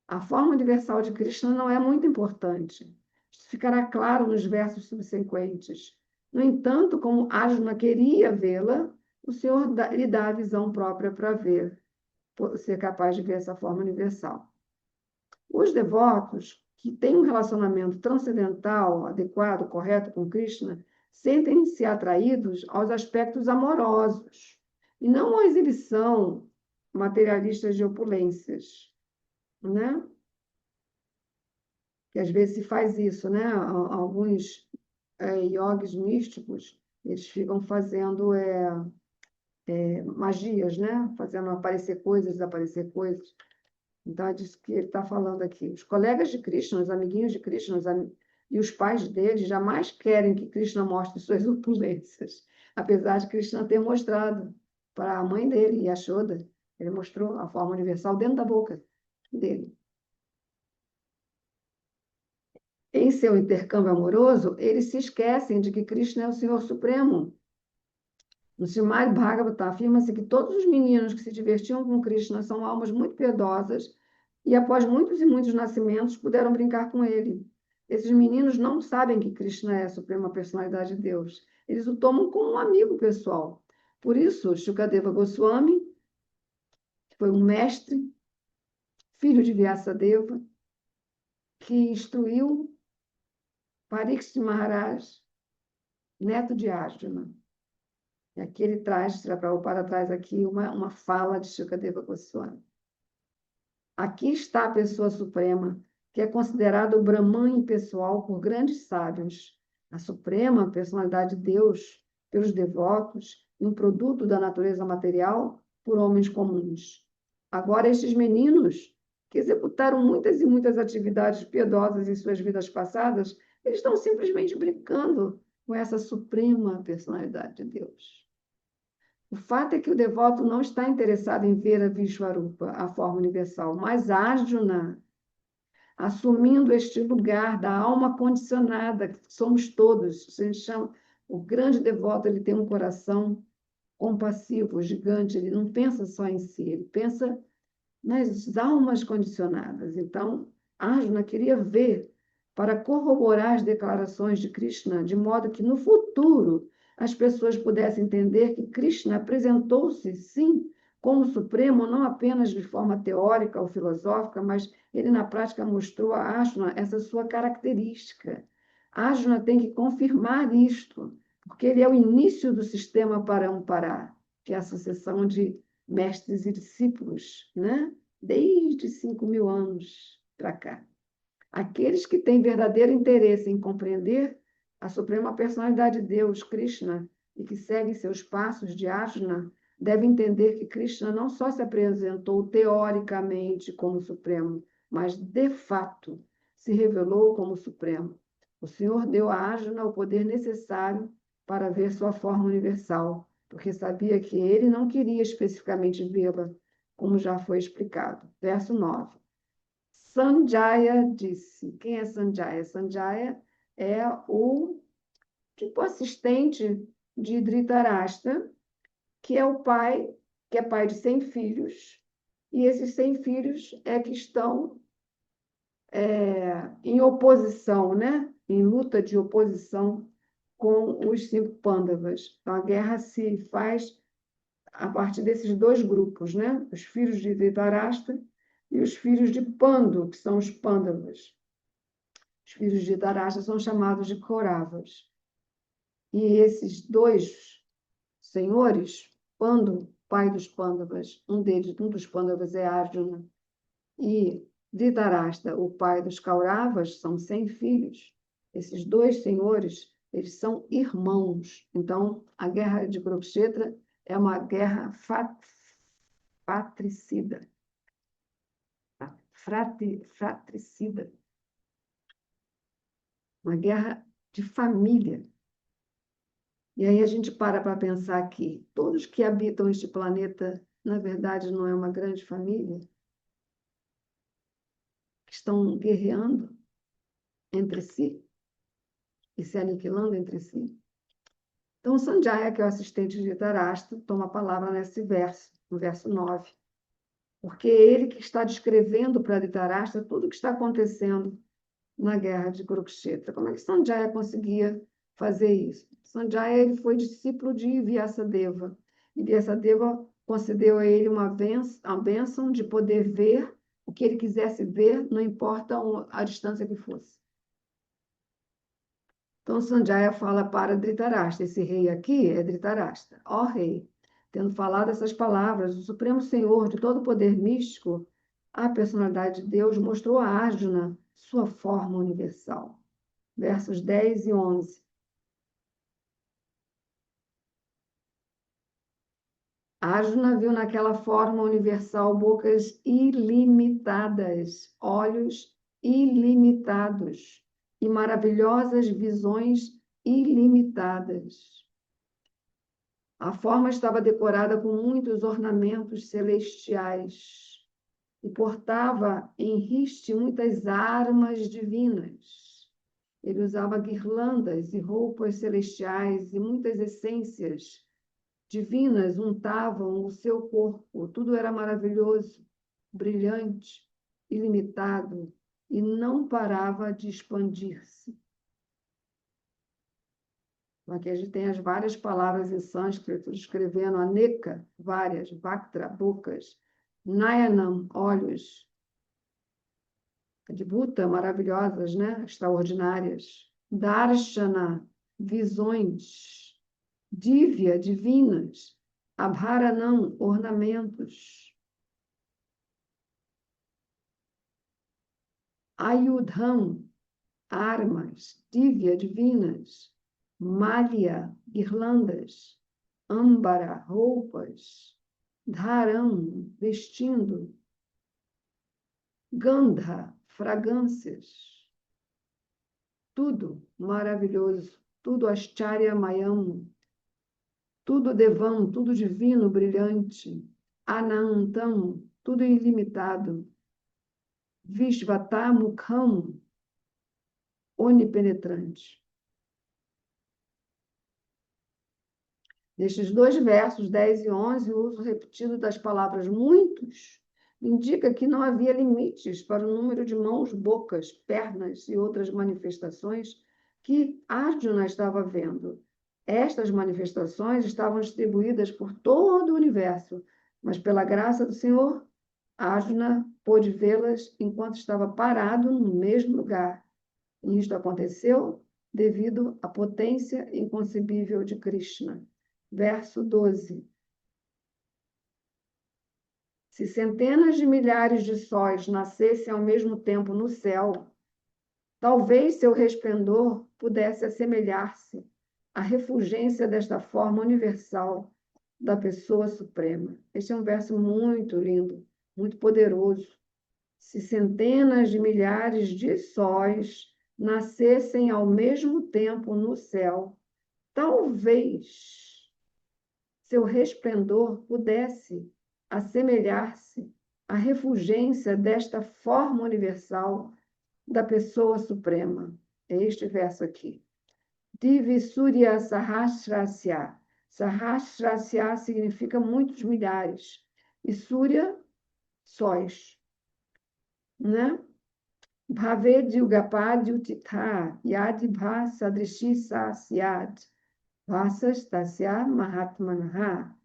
A forma universal de Krishna não é muito importante. Isso ficará claro nos versos subsequentes. No entanto, como Arjuna queria vê-la, o Senhor lhe dá a visão própria para ver, ser capaz de ver essa forma universal. Os devotos que têm um relacionamento transcendental, adequado, correto com Krishna, sentem-se atraídos aos aspectos amorosos e não à exibição materialista de opulências, né? Que às vezes se faz isso, né? Alguns yogis místicos, eles ficam fazendo magias, né? Fazendo aparecer coisas, desaparecer coisas. Então, é disso que ele está falando aqui. Os colegas de Krishna, os amiguinhos de Krishna, e os pais dele jamais querem que Krishna mostre suas opulências, apesar de Krishna ter mostrado para a mãe dele, Yashoda, Ele mostrou a forma universal dentro da boca dele. Em seu intercâmbio amoroso, eles se esquecem de que Krishna é o Senhor Supremo. No Srimad Bhagavatam afirma-se que todos os meninos que se divertiam com Krishna são almas muito piedosas e, após muitos e muitos nascimentos, puderam brincar com ele. Esses meninos não sabem que Krishna é a suprema personalidade de Deus. Eles o tomam como um amigo pessoal. Por isso, Shukadeva Goswami, que foi um mestre, filho de Vyasadeva, que instruiu Parikshit Maharaj, neto de Arjuna. E aqui ele traz, para trás aqui, uma fala de Shukadeva Goswami. Aqui está a pessoa suprema, que é considerada o Brahman impessoal por grandes sábios, a suprema personalidade de Deus pelos devotos e um produto da natureza material por homens comuns. Agora, estes meninos, que executaram muitas e muitas atividades piedosas em suas vidas passadas, eles estão simplesmente brincando com essa suprema personalidade de Deus. O fato é que o devoto não está interessado em ver a Vishvarupa, a forma universal, mas Arjuna, assumindo este lugar da alma condicionada, que somos todos. A gente chama, o grande devoto, ele tem um coração compassivo, gigante, ele não pensa só em si, ele pensa nas almas condicionadas. Então, Arjuna queria ver para corroborar as declarações de Krishna, de modo que no futuro as pessoas pudessem entender que Krishna apresentou-se, sim, como supremo, não apenas de forma teórica ou filosófica, mas ele na prática mostrou a Arjuna essa sua característica. Arjuna tem que confirmar isto, porque ele é o início do sistema Parampara, que é a sucessão de mestres e discípulos, né? Desde 5.000 anos para cá. Aqueles que têm verdadeiro interesse em compreender a suprema personalidade de Deus, Krishna, e que seguem seus passos de Arjuna, devem entender que Krishna não só se apresentou teoricamente como supremo, mas de fato se revelou como supremo. O Senhor deu a Arjuna o poder necessário para ver sua forma universal, porque sabia que ele não queria especificamente vê-la, como já foi explicado. Verso 9. Sanjaya disse. Quem é Sanjaya? Sanjaya é o tipo assistente de Dhritarashtra, que é o pai, que é pai de 100 filhos, e esses 100 filhos é que estão em oposição, né? Em luta de oposição com os 5 Pandavas. Então, a guerra se faz a partir desses 2 grupos, né? Os filhos de Dhritarashtra e os filhos de Pandu, que são os Pandavas. Os filhos de Dhritarashtra são chamados de Kauravas. E esses 2 senhores, Pandu, pai dos Pandavas, um dos Pandavas é Arjuna, e Dhritarashtra, o pai dos Kauravas, são 100 filhos. Esses 2 senhores, eles são irmãos. Então, a guerra de Kurukshetra é uma guerra fratricida. Fratricida. Uma guerra de família. E aí a gente para pensar que todos que habitam este planeta, na verdade, não é uma grande família, que estão guerreando entre si e se aniquilando entre si. Então, Sanjaya, que é o assistente de Dhritarashtra, toma a palavra nesse verso, no verso 9. Porque é ele que está descrevendo para Dhritarashtra tudo o que está acontecendo na guerra de Kurukshetra. Como é que Sanjaya conseguia fazer isso? Sanjaya ele foi discípulo de Vyasadeva. E Vyasadeva concedeu a ele a bênção de poder ver o que ele quisesse ver, não importa a distância que fosse. Então, Sanjaya fala para Dhritarashtra. Esse rei aqui é Dhritarashtra. Ó rei, tendo falado essas palavras, o Supremo Senhor de todo o poder místico, a personalidade de Deus, mostrou a Arjuna sua forma universal. Versos 10 e 11. Arjuna viu naquela forma universal bocas ilimitadas, olhos ilimitados e maravilhosas visões ilimitadas. A forma estava decorada com muitos ornamentos celestiais e portava em riste muitas armas divinas. Ele usava guirlandas e roupas celestiais e muitas essências divinas untavam o seu corpo. Tudo era maravilhoso, brilhante, ilimitado e não parava de expandir-se. Aqui a gente tem as várias palavras em sânscrito, escrevendo aneka, várias, vaktra, bocas, nayanam, olhos, adbhuta, maravilhosas, né? Extraordinárias, darshana, visões, divya, divinas, abharanam, ornamentos, ayudham, armas, divya, divinas, malya, guirlandas, âmbara, roupas, dharam, vestindo, gandha, fragrâncias, tudo maravilhoso, tudo ascharya mayam, tudo devam, tudo divino, brilhante, anantam, tudo ilimitado, vishvatamukham, onipenetrante. Nestes dois versos, 10 e 11, o uso repetido das palavras muitos indica que não havia limites para o número de mãos, bocas, pernas e outras manifestações que Arjuna estava vendo. Estas manifestações estavam distribuídas por todo o universo, mas pela graça do Senhor, Arjuna pôde vê-las enquanto estava parado no mesmo lugar. E isto aconteceu devido à potência inconcebível de Krishna. Verso 12. Se centenas de milhares de sóis nascessem ao mesmo tempo no céu, talvez seu resplendor pudesse assemelhar-se à refulgência desta forma universal da pessoa suprema. Este é um verso muito lindo, muito poderoso. Se centenas de milhares de sóis nascessem ao mesmo tempo no céu, talvez seu resplendor pudesse assemelhar-se à refulgência desta forma universal da pessoa suprema. É este verso aqui. Divi Surya Sahasrasya. Sahasrasya significa muitos milhares. E Surya, sóis. Né? Bhaved Yugapad Yutitha Yad Bhasa Drishi Sasyad Vasas Tasya Mahatmanaha.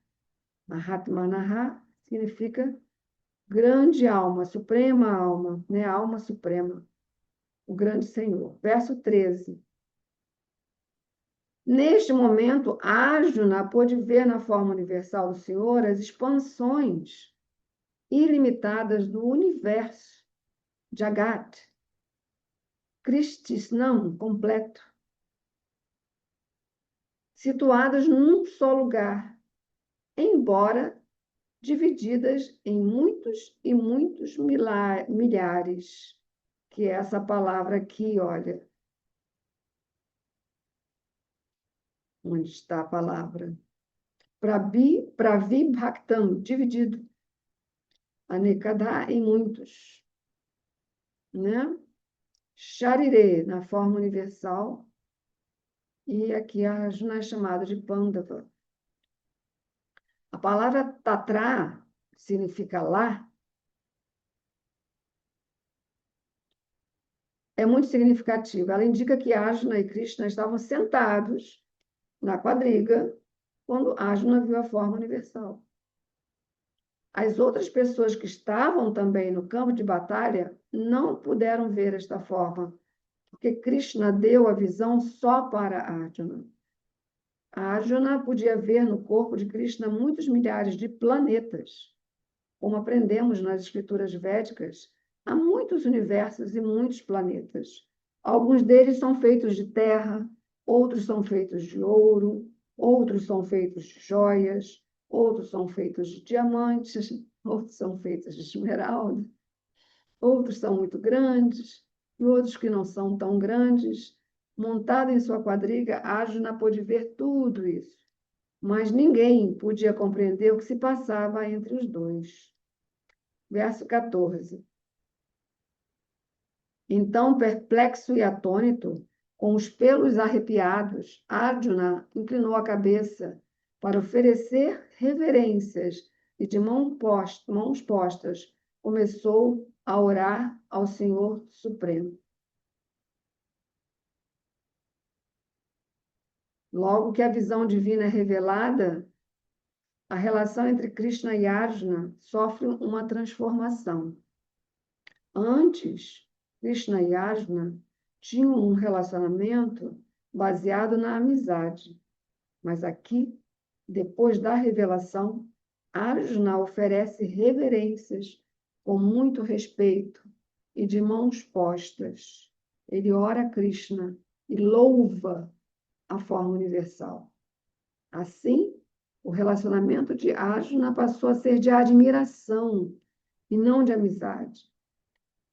Mahatmanaha significa grande alma, suprema alma, né? Alma suprema, o grande Senhor. Verso 13. Neste momento, Arjuna pôde ver na forma universal do Senhor as expansões ilimitadas do universo, Jagat, Krishnam completo, situadas num só lugar, embora divididas em muitos e muitos milhares, que é essa palavra aqui, olha. Onde está a palavra? Pravibhaktam, dividido. Anekada em muitos. Né? Sharire, na forma universal. E aqui a Arjuna é chamada de Pandava. A palavra tatra significa lá. É muito significativa. Ela indica que Arjuna e Krishna estavam sentados na quadriga quando Arjuna viu a forma universal. As outras pessoas que estavam também no campo de batalha não puderam ver esta forma, porque Krishna deu a visão só para Arjuna. Arjuna podia ver no corpo de Krishna muitos milhares de planetas. Como aprendemos nas escrituras védicas, há muitos universos e muitos planetas. Alguns deles são feitos de terra, outros são feitos de ouro, outros são feitos de joias, outros são feitos de diamantes, outros são feitos de esmeralda, outros são muito grandes, e outros que não são tão grandes. Montado em sua quadriga, Arjuna pôde ver tudo isso. mas ninguém podia compreender o que se passava entre os dois. Verso 14. Então, perplexo e atônito, com os pelos arrepiados, Arjuna inclinou a cabeça para oferecer reverências e, de mãos postas, começou a orar ao Senhor Supremo. Logo que a visão divina é revelada, a relação entre Krishna e Arjuna sofre uma transformação. Antes, Krishna e Arjuna tinham um relacionamento baseado na amizade. Mas aqui, depois da revelação, Arjuna oferece reverências com muito respeito e de mãos postas. Ele ora a Krishna e louva a forma universal. Assim, o relacionamento de Arjuna passou a ser de admiração e não de amizade.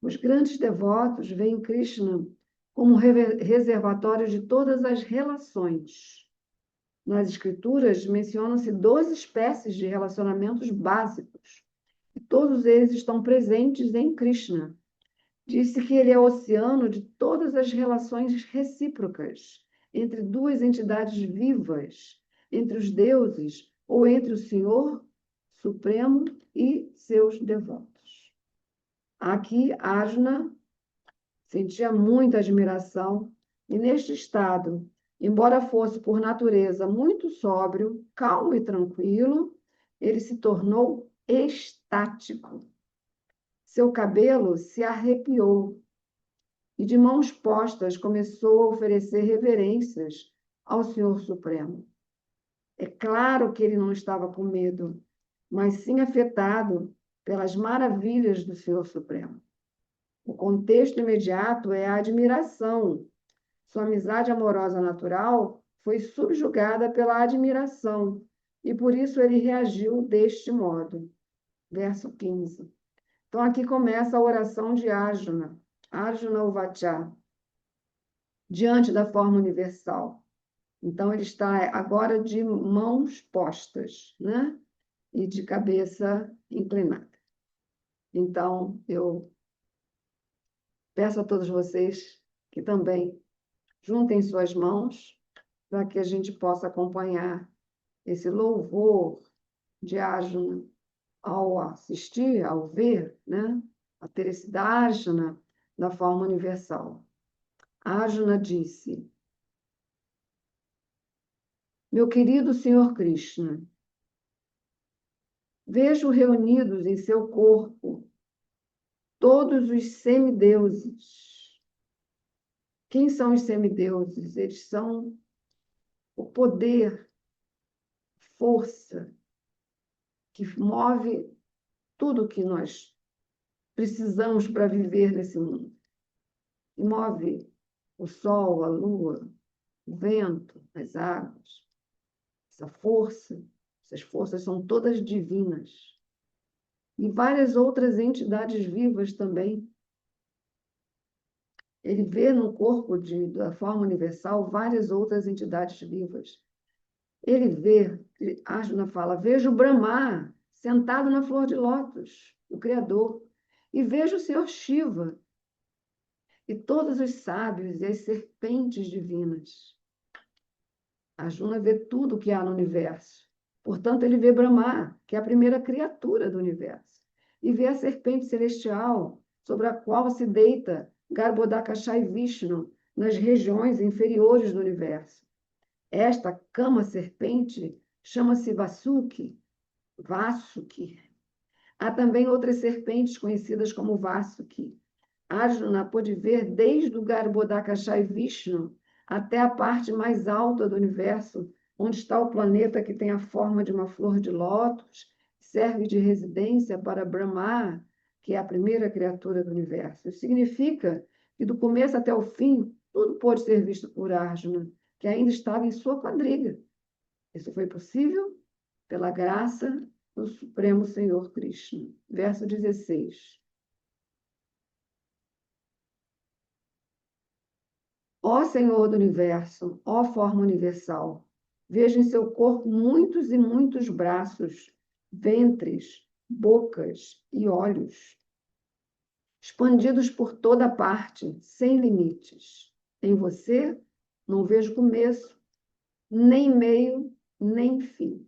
Os grandes devotos veem Krishna como reservatório de todas as relações. Nas escrituras mencionam-se 12 espécies de relacionamentos básicos, e todos eles estão presentes em Krishna. Disse que ele é o oceano de todas as relações recíprocas entre duas entidades vivas, entre os deuses ou entre o Senhor Supremo e seus devotos. Aqui, Arjuna sentia muita admiração e, neste estado, embora fosse por natureza muito sóbrio, calmo e tranquilo, ele se tornou estático. Seu cabelo se arrepiou e, de mãos postas, começou a oferecer reverências ao Senhor Supremo. É claro que ele não estava com medo, mas sim afetado pelas maravilhas do Senhor Supremo. O contexto imediato é a admiração. Sua amizade amorosa natural foi subjugada pela admiração, e por isso ele reagiu deste modo. Verso 15. Então, aqui começa a oração de Arjuna, Arjuna Uvacha, diante da forma universal. Então, ele está agora de mãos postas, né? E de cabeça inclinada. Então, eu peço a todos vocês que também juntem suas mãos para que a gente possa acompanhar esse louvor de Arjuna ao assistir, ao ver, né? A ter esse Darshana da forma universal. Arjuna disse: Meu querido Senhor Krishna, vejo reunidos em seu corpo todos os semideuses. Quem são os semideuses? Eles são o poder, força, que move tudo que nós precisamos para viver nesse mundo. E move o sol, a lua, o vento, as águas. Essas forças são todas divinas. E várias outras entidades vivas também. Ele vê no corpo da forma universal várias outras entidades vivas. Ele vê, Arjuna fala, vejo Brahma sentado na flor de lótus, o Criador, e vejo o Senhor Shiva e todos os sábios e as serpentes divinas. Arjuna vê tudo o que há no universo. Portanto, ele vê Brahma, que é a primeira criatura do universo, e vê a serpente celestial, sobre a qual se deita Garbhodakashayi Vishnu, nas regiões inferiores do universo. Esta cama-serpente chama-se Vasuki. Há também outras serpentes conhecidas como Vasuki. Arjuna pôde ver desde o Garbhodakashayi Vishnu até a parte mais alta do universo, onde está o planeta que tem a forma de uma flor de lótus, serve de residência para Brahma, que é a primeira criatura do universo. Isso significa que do começo até o fim, tudo pôde ser visto por Arjuna, que ainda estava em sua quadriga. Isso foi possível pela graça do Supremo Senhor Krishna. Verso 16. Ó Senhor do Universo, ó forma universal, Vejo em seu corpo muitos e muitos braços, ventres, bocas e olhos, expandidos por toda parte, sem limites. Em você, não vejo começo, nem meio, nem fim.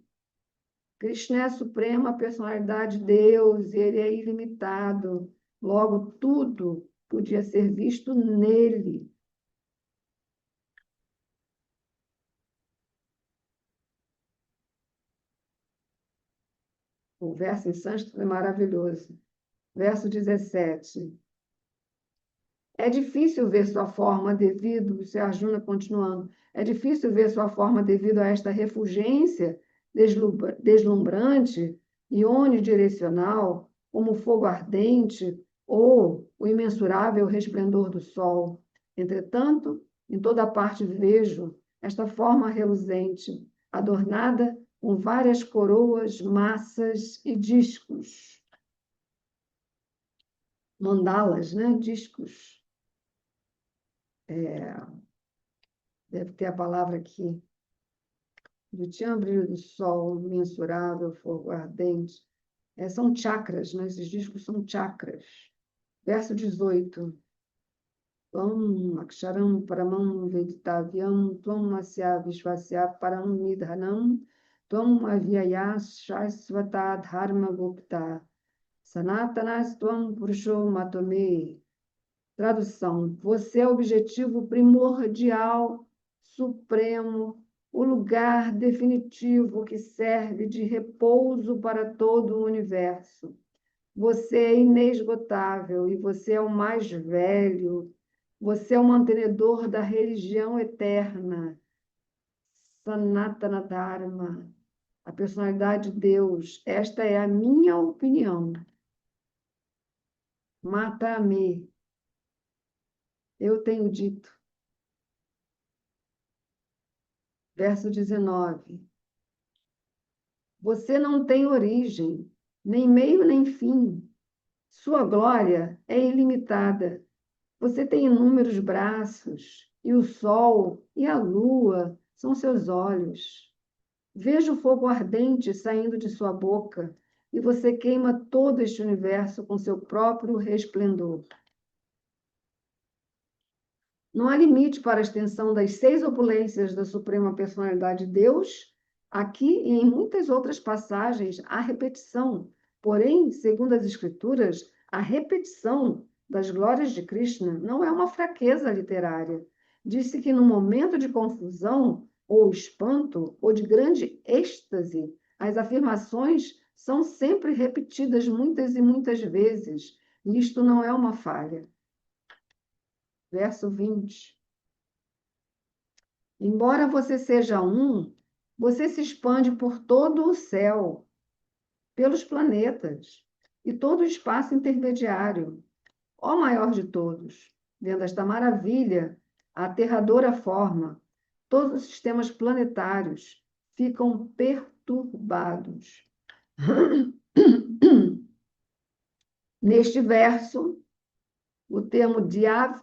Krishna é a suprema personalidade de Deus, ele é ilimitado. Logo, tudo podia ser visto nele. O verso em sânscrito é maravilhoso. Verso 17. É difícil ver sua forma devido, se Arjuna continuando, é difícil ver sua forma devido a esta refulgência deslumbrante e onidirecional, como o fogo ardente ou o imensurável resplendor do sol. Entretanto, em toda parte vejo esta forma reluzente, adornada com várias coroas, massas e discos. Mandalas, né? Discos. Deve ter a palavra aqui. Do brilho do sol, mensurável, fogo ardente. São chakras, né? Esses discos são chakras. Verso 18. Tvam aksharam paramam veditavyam, tvam asya vishvasya param nidhanam, tvam avyaya shasvata dharma gupta, sanatanas tvam purusho matome. Tradução: você é o objetivo primordial, supremo, o lugar definitivo que serve de repouso para todo o universo. Você é inesgotável e você é o mais velho. Você é o mantenedor da religião eterna. Sanatana Dharma, a personalidade de Deus. Esta é a minha opinião. Mata-me. Eu tenho dito. Verso 19. Você não tem origem, nem meio nem fim. Sua glória é ilimitada. Você tem inúmeros braços, e o sol e a lua são seus olhos. Vejo o fogo ardente saindo de sua boca, e você queima todo este universo com seu próprio resplendor. Não há limite para a extensão das 6 opulências da Suprema Personalidade de Deus. Aqui e em muitas outras passagens há repetição. Porém, segundo as Escrituras, a repetição das glórias de Krishna não é uma fraqueza literária. Diz-se que no momento de confusão, ou espanto, ou de grande êxtase, as afirmações são sempre repetidas muitas e muitas vezes. E isto não é uma falha. Verso 20. Embora você seja um, você se expande por todo o céu, pelos planetas e todo o espaço intermediário. Ó maior de todos, vendo esta maravilha, a aterradora forma, todos os sistemas planetários ficam perturbados. Neste verso, o termo Diav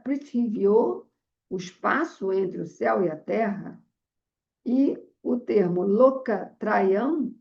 Prithivyo, o espaço entre o céu e a terra, e o termo Lokatrayam,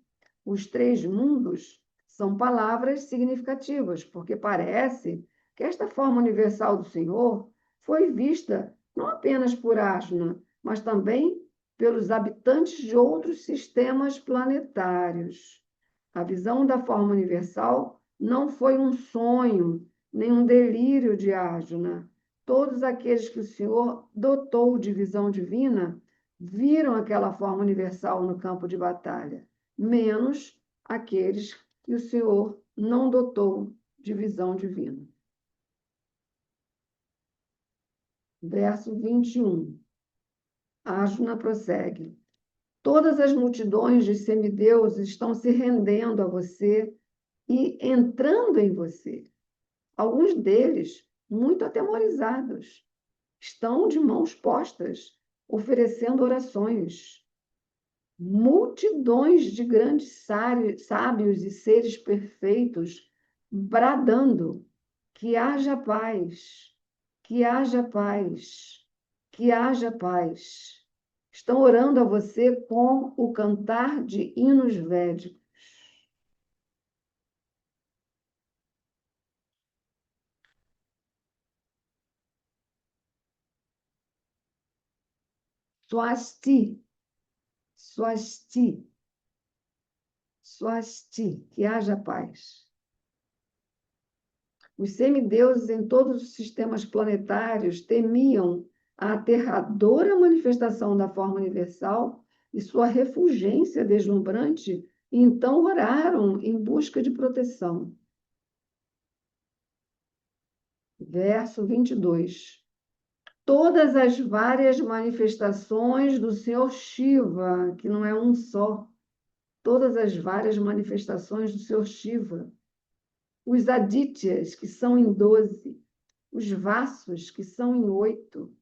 os 3 mundos, são palavras significativas, porque parece que esta forma universal do Senhor foi vista não apenas por Ashna, mas também pelos habitantes de outros sistemas planetários. A visão da forma universal não foi um sonho, nem um delírio de Arjuna. Todos aqueles que o Senhor dotou de visão divina viram aquela forma universal no campo de batalha, menos aqueles que o Senhor não dotou de visão divina. Verso 21. Arjuna prossegue. Todas as multidões de semideuses estão se rendendo a você e entrando em você. Alguns deles, muito atemorizados, estão de mãos postas, oferecendo orações. Multidões de grandes sábios e seres perfeitos bradando que haja paz, que haja paz, que haja paz. Estão orando a você com o cantar de hinos védicos. Swasti, Swasti, Swasti, que haja paz. Os semideuses em todos os sistemas planetários temiam a aterradora manifestação da forma universal e sua refulgência deslumbrante, e então oraram em busca de proteção. Verso 22. Todas as várias manifestações do Senhor Shiva, que não é um só, todas as várias manifestações do Senhor Shiva, os Adityas, que são em 12, os Vassos, que são em 8,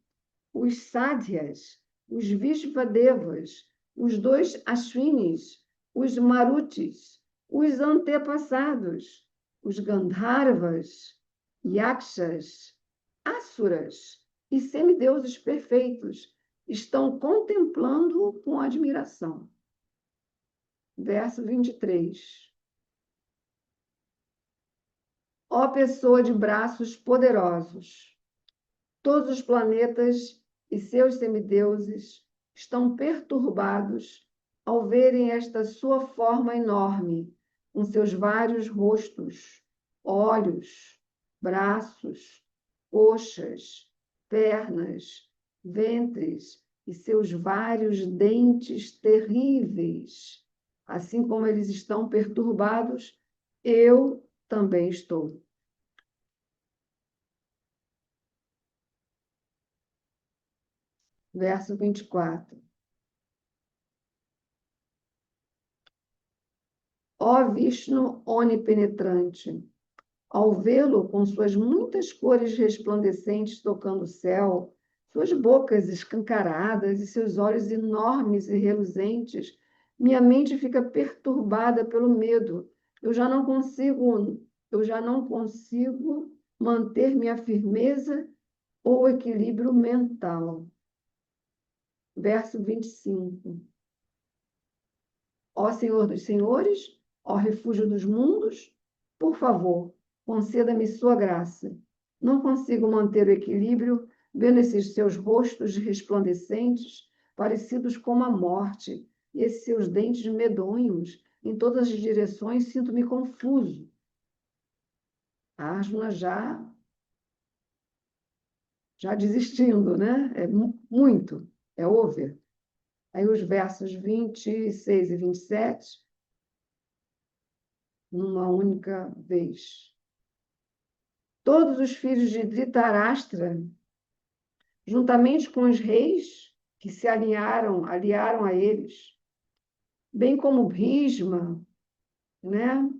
os Sadhyas, os Vishvadevas, os 2 Ashwinis, os Marutis, os antepassados, os Gandharvas, Yakshas, Asuras e semideuses perfeitos estão contemplando-o com admiração. Verso 23. Ó pessoa de braços poderosos, todos os planetas e seus semideuses estão perturbados ao verem esta sua forma enorme, com seus vários rostos, olhos, braços, coxas, pernas, ventres e seus vários dentes terríveis. Assim como eles estão perturbados, eu também estou. Verso 24. Ó Vishnu onipenetrante, ao vê-lo com suas muitas cores resplandecentes tocando o céu, suas bocas escancaradas e seus olhos enormes e reluzentes, minha mente fica perturbada pelo medo. Eu já não consigo manter minha firmeza ou equilíbrio mental. Verso 25. Ó Senhor dos senhores, ó refúgio dos mundos, por favor, conceda-me sua graça. Não consigo manter o equilíbrio vendo esses seus rostos resplandecentes, parecidos com a morte, e esses seus dentes medonhos em todas as direções, sinto-me confuso. A Arjuna já desistindo, né? É muito, é over. Aí os versos 26 e 27, numa única vez. Todos os filhos de Dhritarashtra, juntamente com os reis que se aliaram a eles, bem como Bhishma, né?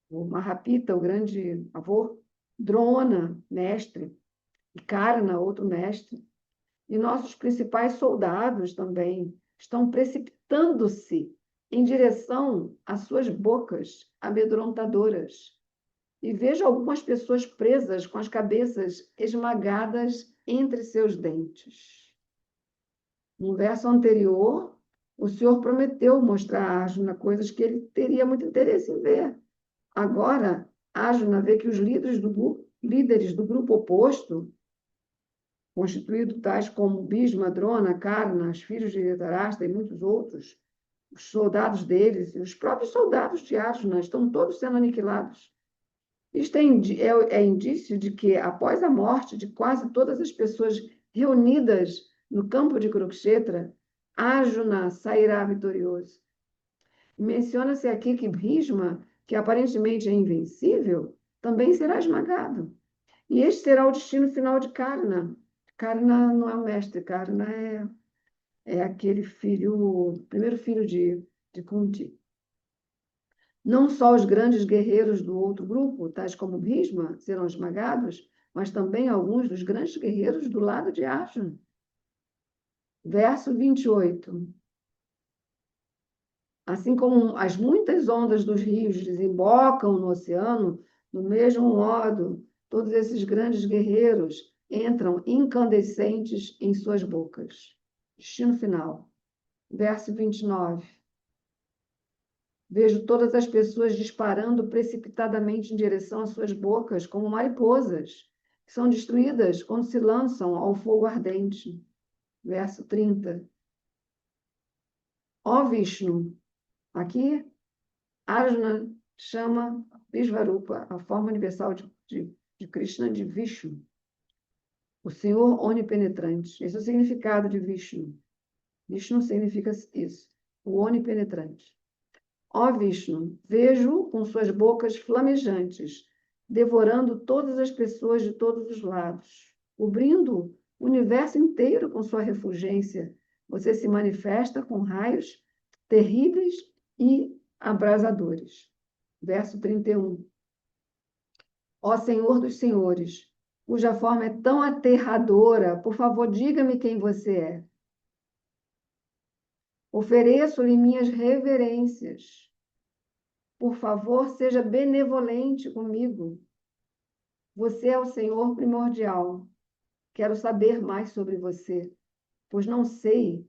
O Mahapita, o grande avô, Drona, mestre, e Karna, outro mestre, e nossos principais soldados também estão precipitando-se em direção às suas bocas amedrontadoras. E vejo algumas pessoas presas com as cabeças esmagadas entre seus dentes. No verso anterior, o Senhor prometeu mostrar a Arjuna coisas que ele teria muito interesse em ver. Agora, Arjuna vê que os líderes do grupo oposto, constituído tais como Bhishma, Drona, Karna, os filhos de Dhritarashtra e muitos outros, os soldados deles e os próprios soldados de Arjuna estão todos sendo aniquilados. Isto é indício de que, após a morte de quase todas as pessoas reunidas no campo de Kurukshetra, Arjuna sairá vitorioso. Menciona-se aqui que Bhishma, que aparentemente é invencível, também será esmagado. E este será o destino final de Karna. Karna não é o mestre, Karna é aquele filho, primeiro filho de Kunti. Não só os grandes guerreiros do outro grupo, tais como Bhishma, serão esmagados, mas também alguns dos grandes guerreiros do lado de Arjuna. Verso 28. Assim como as muitas ondas dos rios desembocam no oceano, do mesmo modo, todos esses grandes guerreiros entram incandescentes em suas bocas. destino final. Verso 29. Vejo todas as pessoas disparando precipitadamente em direção às suas bocas, como mariposas, que são destruídas quando se lançam ao fogo ardente. Verso 30. Ó Vishnu, aqui Arjuna chama Vishvarupa, a forma universal de Krishna, de Vishnu, o Senhor onipenetrante. Esse é o significado de Vishnu. Vishnu significa isso, o onipenetrante. Ó Vishnu, vejo com suas bocas flamejantes, devorando todas as pessoas de todos os lados, cobrindo o universo inteiro com sua refulgência. Você se manifesta com raios terríveis e abrasadores. Verso 31. Ó Senhor dos Senhores, cuja forma é tão aterradora, por favor, diga-me quem você é. Ofereço-lhe minhas reverências. Por favor, seja benevolente comigo. Você é o Senhor primordial. Quero saber mais sobre você, pois não sei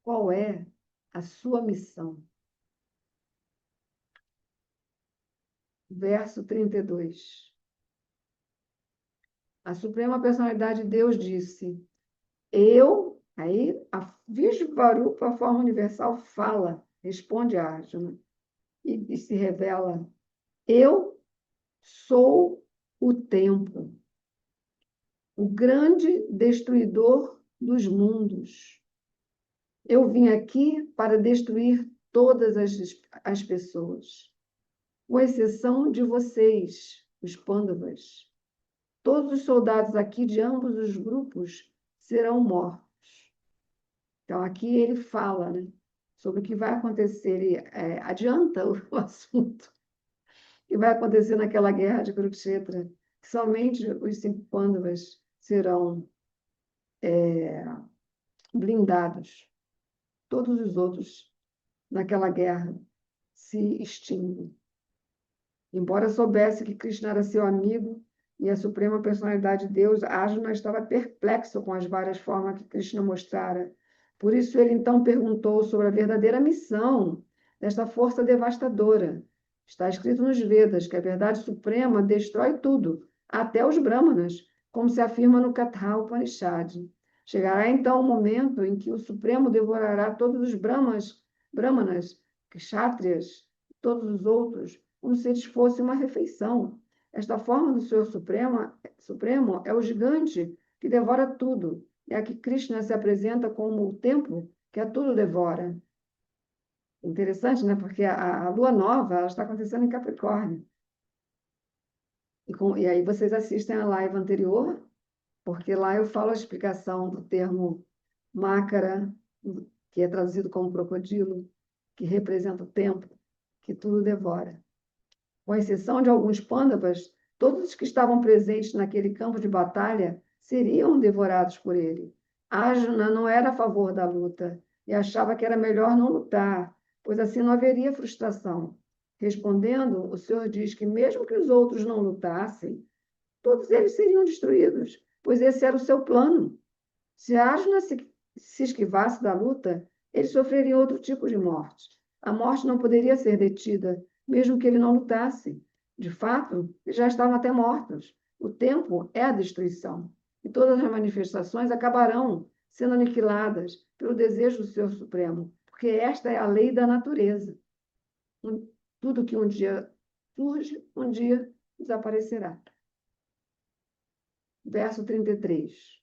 qual é a sua missão. Verso 32. A Suprema Personalidade de Deus disse: aí a Vishvarupa, a forma universal, fala, responde a Arjuna, e se revela: eu sou o tempo, o grande destruidor dos mundos. Eu vim aqui para destruir todas as pessoas, com exceção de vocês, os Pandavas. Todos os soldados aqui de ambos os grupos serão mortos. Então, aqui ele fala, né, sobre o que vai acontecer, ele adianta o assunto, o que vai acontecer naquela guerra de Kurukshetra, que somente os 5 Pandavas serão blindados. Todos os outros, naquela guerra, se extinguem. Embora soubesse que Krishna era seu amigo e a suprema personalidade de Deus, Arjuna estava perplexo com as várias formas que Krishna mostrara. Por isso ele então perguntou sobre a verdadeira missão desta força devastadora. Está escrito nos Vedas que a verdade suprema destrói tudo, até os Brahmanas, como se afirma no Katha Upanishad. Chegará então o momento em que o Supremo devorará todos os Brahmanas, Kshatriyas, todos os outros, como se eles fossem uma refeição. Esta forma do Senhor Supremo é o gigante que devora tudo. É aqui Krishna se apresenta como o tempo que a tudo devora. Interessante, né? Porque a lua nova ela está acontecendo em Capricórnio. E aí vocês assistem a live anterior, porque lá eu falo a explicação do termo Makara, que é traduzido como crocodilo, que representa o tempo que tudo devora. Com exceção de alguns pândavas, todos os que estavam presentes naquele campo de batalha seriam devorados por ele. Arjuna não era a favor da luta e achava que era melhor não lutar, pois assim não haveria frustração. Respondendo, o Senhor diz que mesmo que os outros não lutassem, todos eles seriam destruídos, pois esse era o seu plano. Se Arjuna se esquivasse da luta, ele sofreria outro tipo de morte. A morte não poderia ser detida, mesmo que ele não lutasse. De fato, eles já estavam até mortos. O tempo é a destruição. E todas as manifestações acabarão sendo aniquiladas pelo desejo do Senhor Supremo, porque esta é a lei da natureza. Tudo que um dia surge, um dia desaparecerá. Verso 33.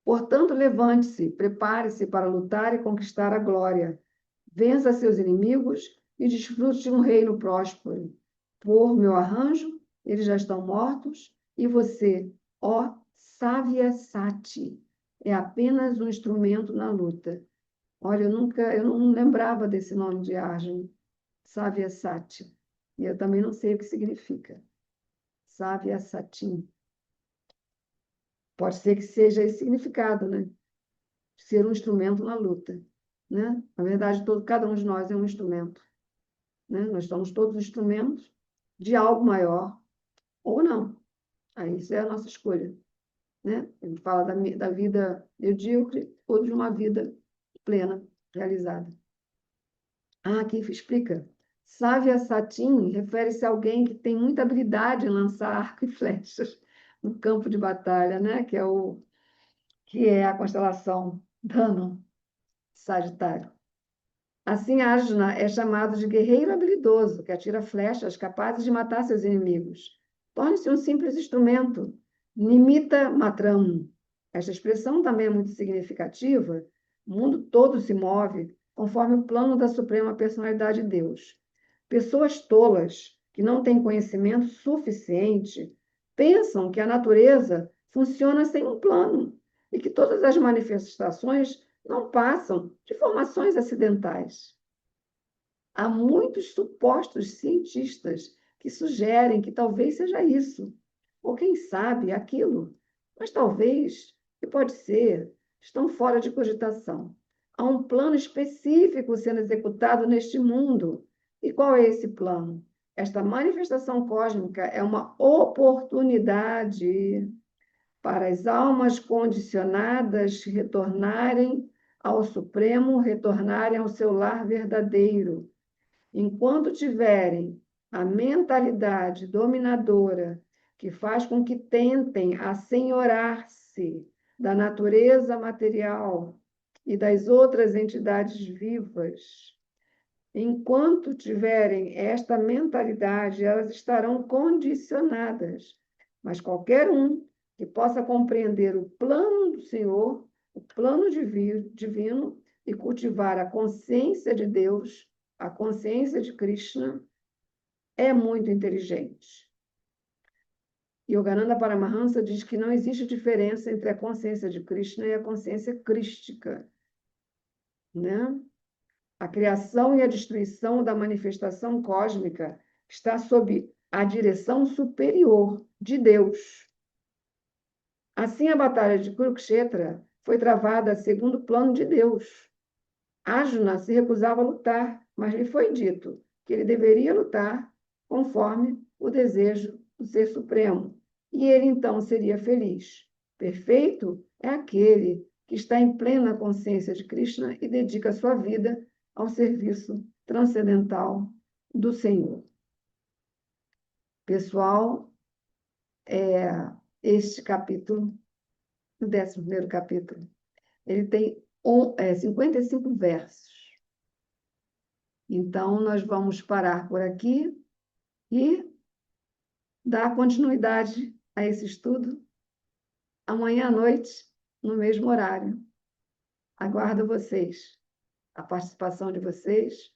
Portanto, levante-se, prepare-se para lutar e conquistar a glória. Vença seus inimigos e desfrute de um reino próspero. Por meu arranjo, eles já estão mortos, e você, ó Savyasati, é apenas um instrumento na luta. Olha, eu não lembrava desse nome de Arjuna, Savyasati. E eu também não sei o que significa. Savyasati. Pode ser que seja esse significado, né? Ser um instrumento na luta, né? Na verdade, cada um de nós é um instrumento, né? Nós somos todos instrumentos de algo maior ou não. Aí isso é a nossa escolha, né? Ele fala da vida medíocre ou de uma vida plena, realizada. Aqui explica. Savia Satin refere-se a alguém que tem muita habilidade em lançar arco e flechas no campo de batalha, né? Que é a constelação Dano, Sagitário. Assim, Arjuna é chamado de guerreiro habilidoso, que atira flechas capazes de matar seus inimigos. Torne-se um simples instrumento. Nimita matram. Esta expressão também é muito significativa. O mundo todo se move conforme o plano da Suprema Personalidade de Deus. Pessoas tolas, que não têm conhecimento suficiente, pensam que a natureza funciona sem um plano e que todas as manifestações não passam de formações acidentais. Há muitos supostos cientistas que sugerem que talvez seja isso, ou quem sabe aquilo, mas talvez, e pode ser, estão fora de cogitação. Há um plano específico sendo executado neste mundo. E qual é esse plano? Esta manifestação cósmica é uma oportunidade para as almas condicionadas retornarem ao Supremo, retornarem ao seu lar verdadeiro. Enquanto tiverem a mentalidade dominadora que faz com que tentem assenhorar-se da natureza material e das outras entidades vivas, enquanto tiverem esta mentalidade, elas estarão condicionadas. Mas qualquer um que possa compreender o plano do Senhor, o plano divino, e cultivar a consciência de Deus, a consciência de Krishna, é muito inteligente. Yogananda Paramahansa diz que não existe diferença entre a consciência de Krishna e a consciência crística, né? A criação e a destruição da manifestação cósmica está sob a direção superior de Deus. Assim, a batalha de Kurukshetra foi travada segundo o plano de Deus. Arjuna se recusava a lutar, mas lhe foi dito que ele deveria lutar conforme o desejo do Ser Supremo, e ele então seria feliz. Perfeito é aquele que está em plena consciência de Krishna e dedica sua vida ao serviço transcendental do Senhor. Pessoal, este capítulo, o 11º capítulo, ele tem 55 versos. Então, nós vamos parar por aqui e dar continuidade a esse estudo amanhã à noite, no mesmo horário. Aguardo vocês, a participação de vocês,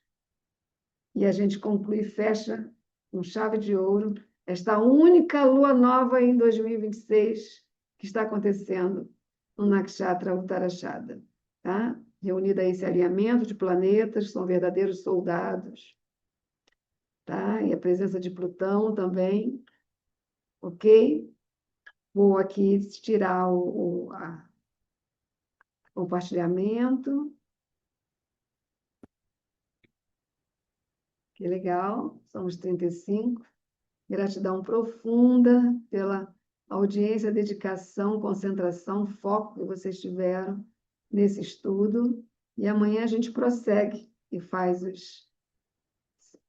e a gente conclui e fecha com chave de ouro esta única lua nova em 2026 que está acontecendo no Nakshatra Uttarashada, tá? Reunida a esse alinhamento de planetas, são verdadeiros soldados, tá? E a presença de Plutão também, ok? Vou aqui tirar o compartilhamento. Que legal, somos 35. Gratidão profunda pela audiência, dedicação, concentração, foco que vocês tiveram nesse estudo. E amanhã a gente prossegue e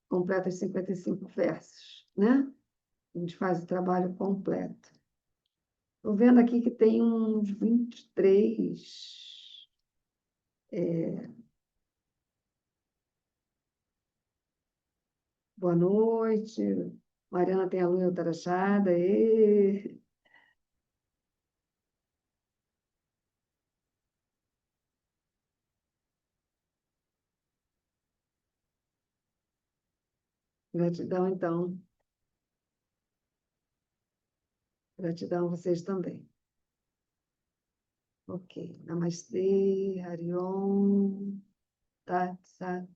completa os 55 versos, né? A gente faz o trabalho completo. Estou vendo aqui que tem uns 23. Boa noite. Mariana tem a lua Uttarashada. Gratidão, então. Gratidão a vocês também. Ok. Namastê, Hariom, Tat Sat.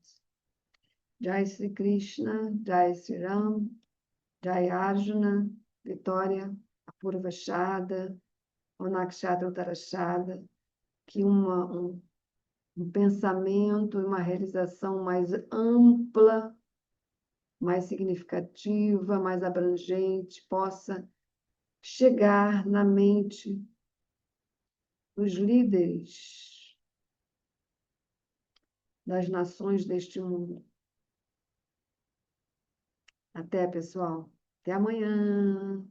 Jai Sri Krishna, Jai Sri Ram, Jai Arjuna, Vitória, Apurvashada, Onakshatra Uttarashada, que um pensamento e uma realização mais ampla, mais significativa, mais abrangente, possa chegar na mente dos líderes das nações deste mundo. Até, pessoal. Até amanhã.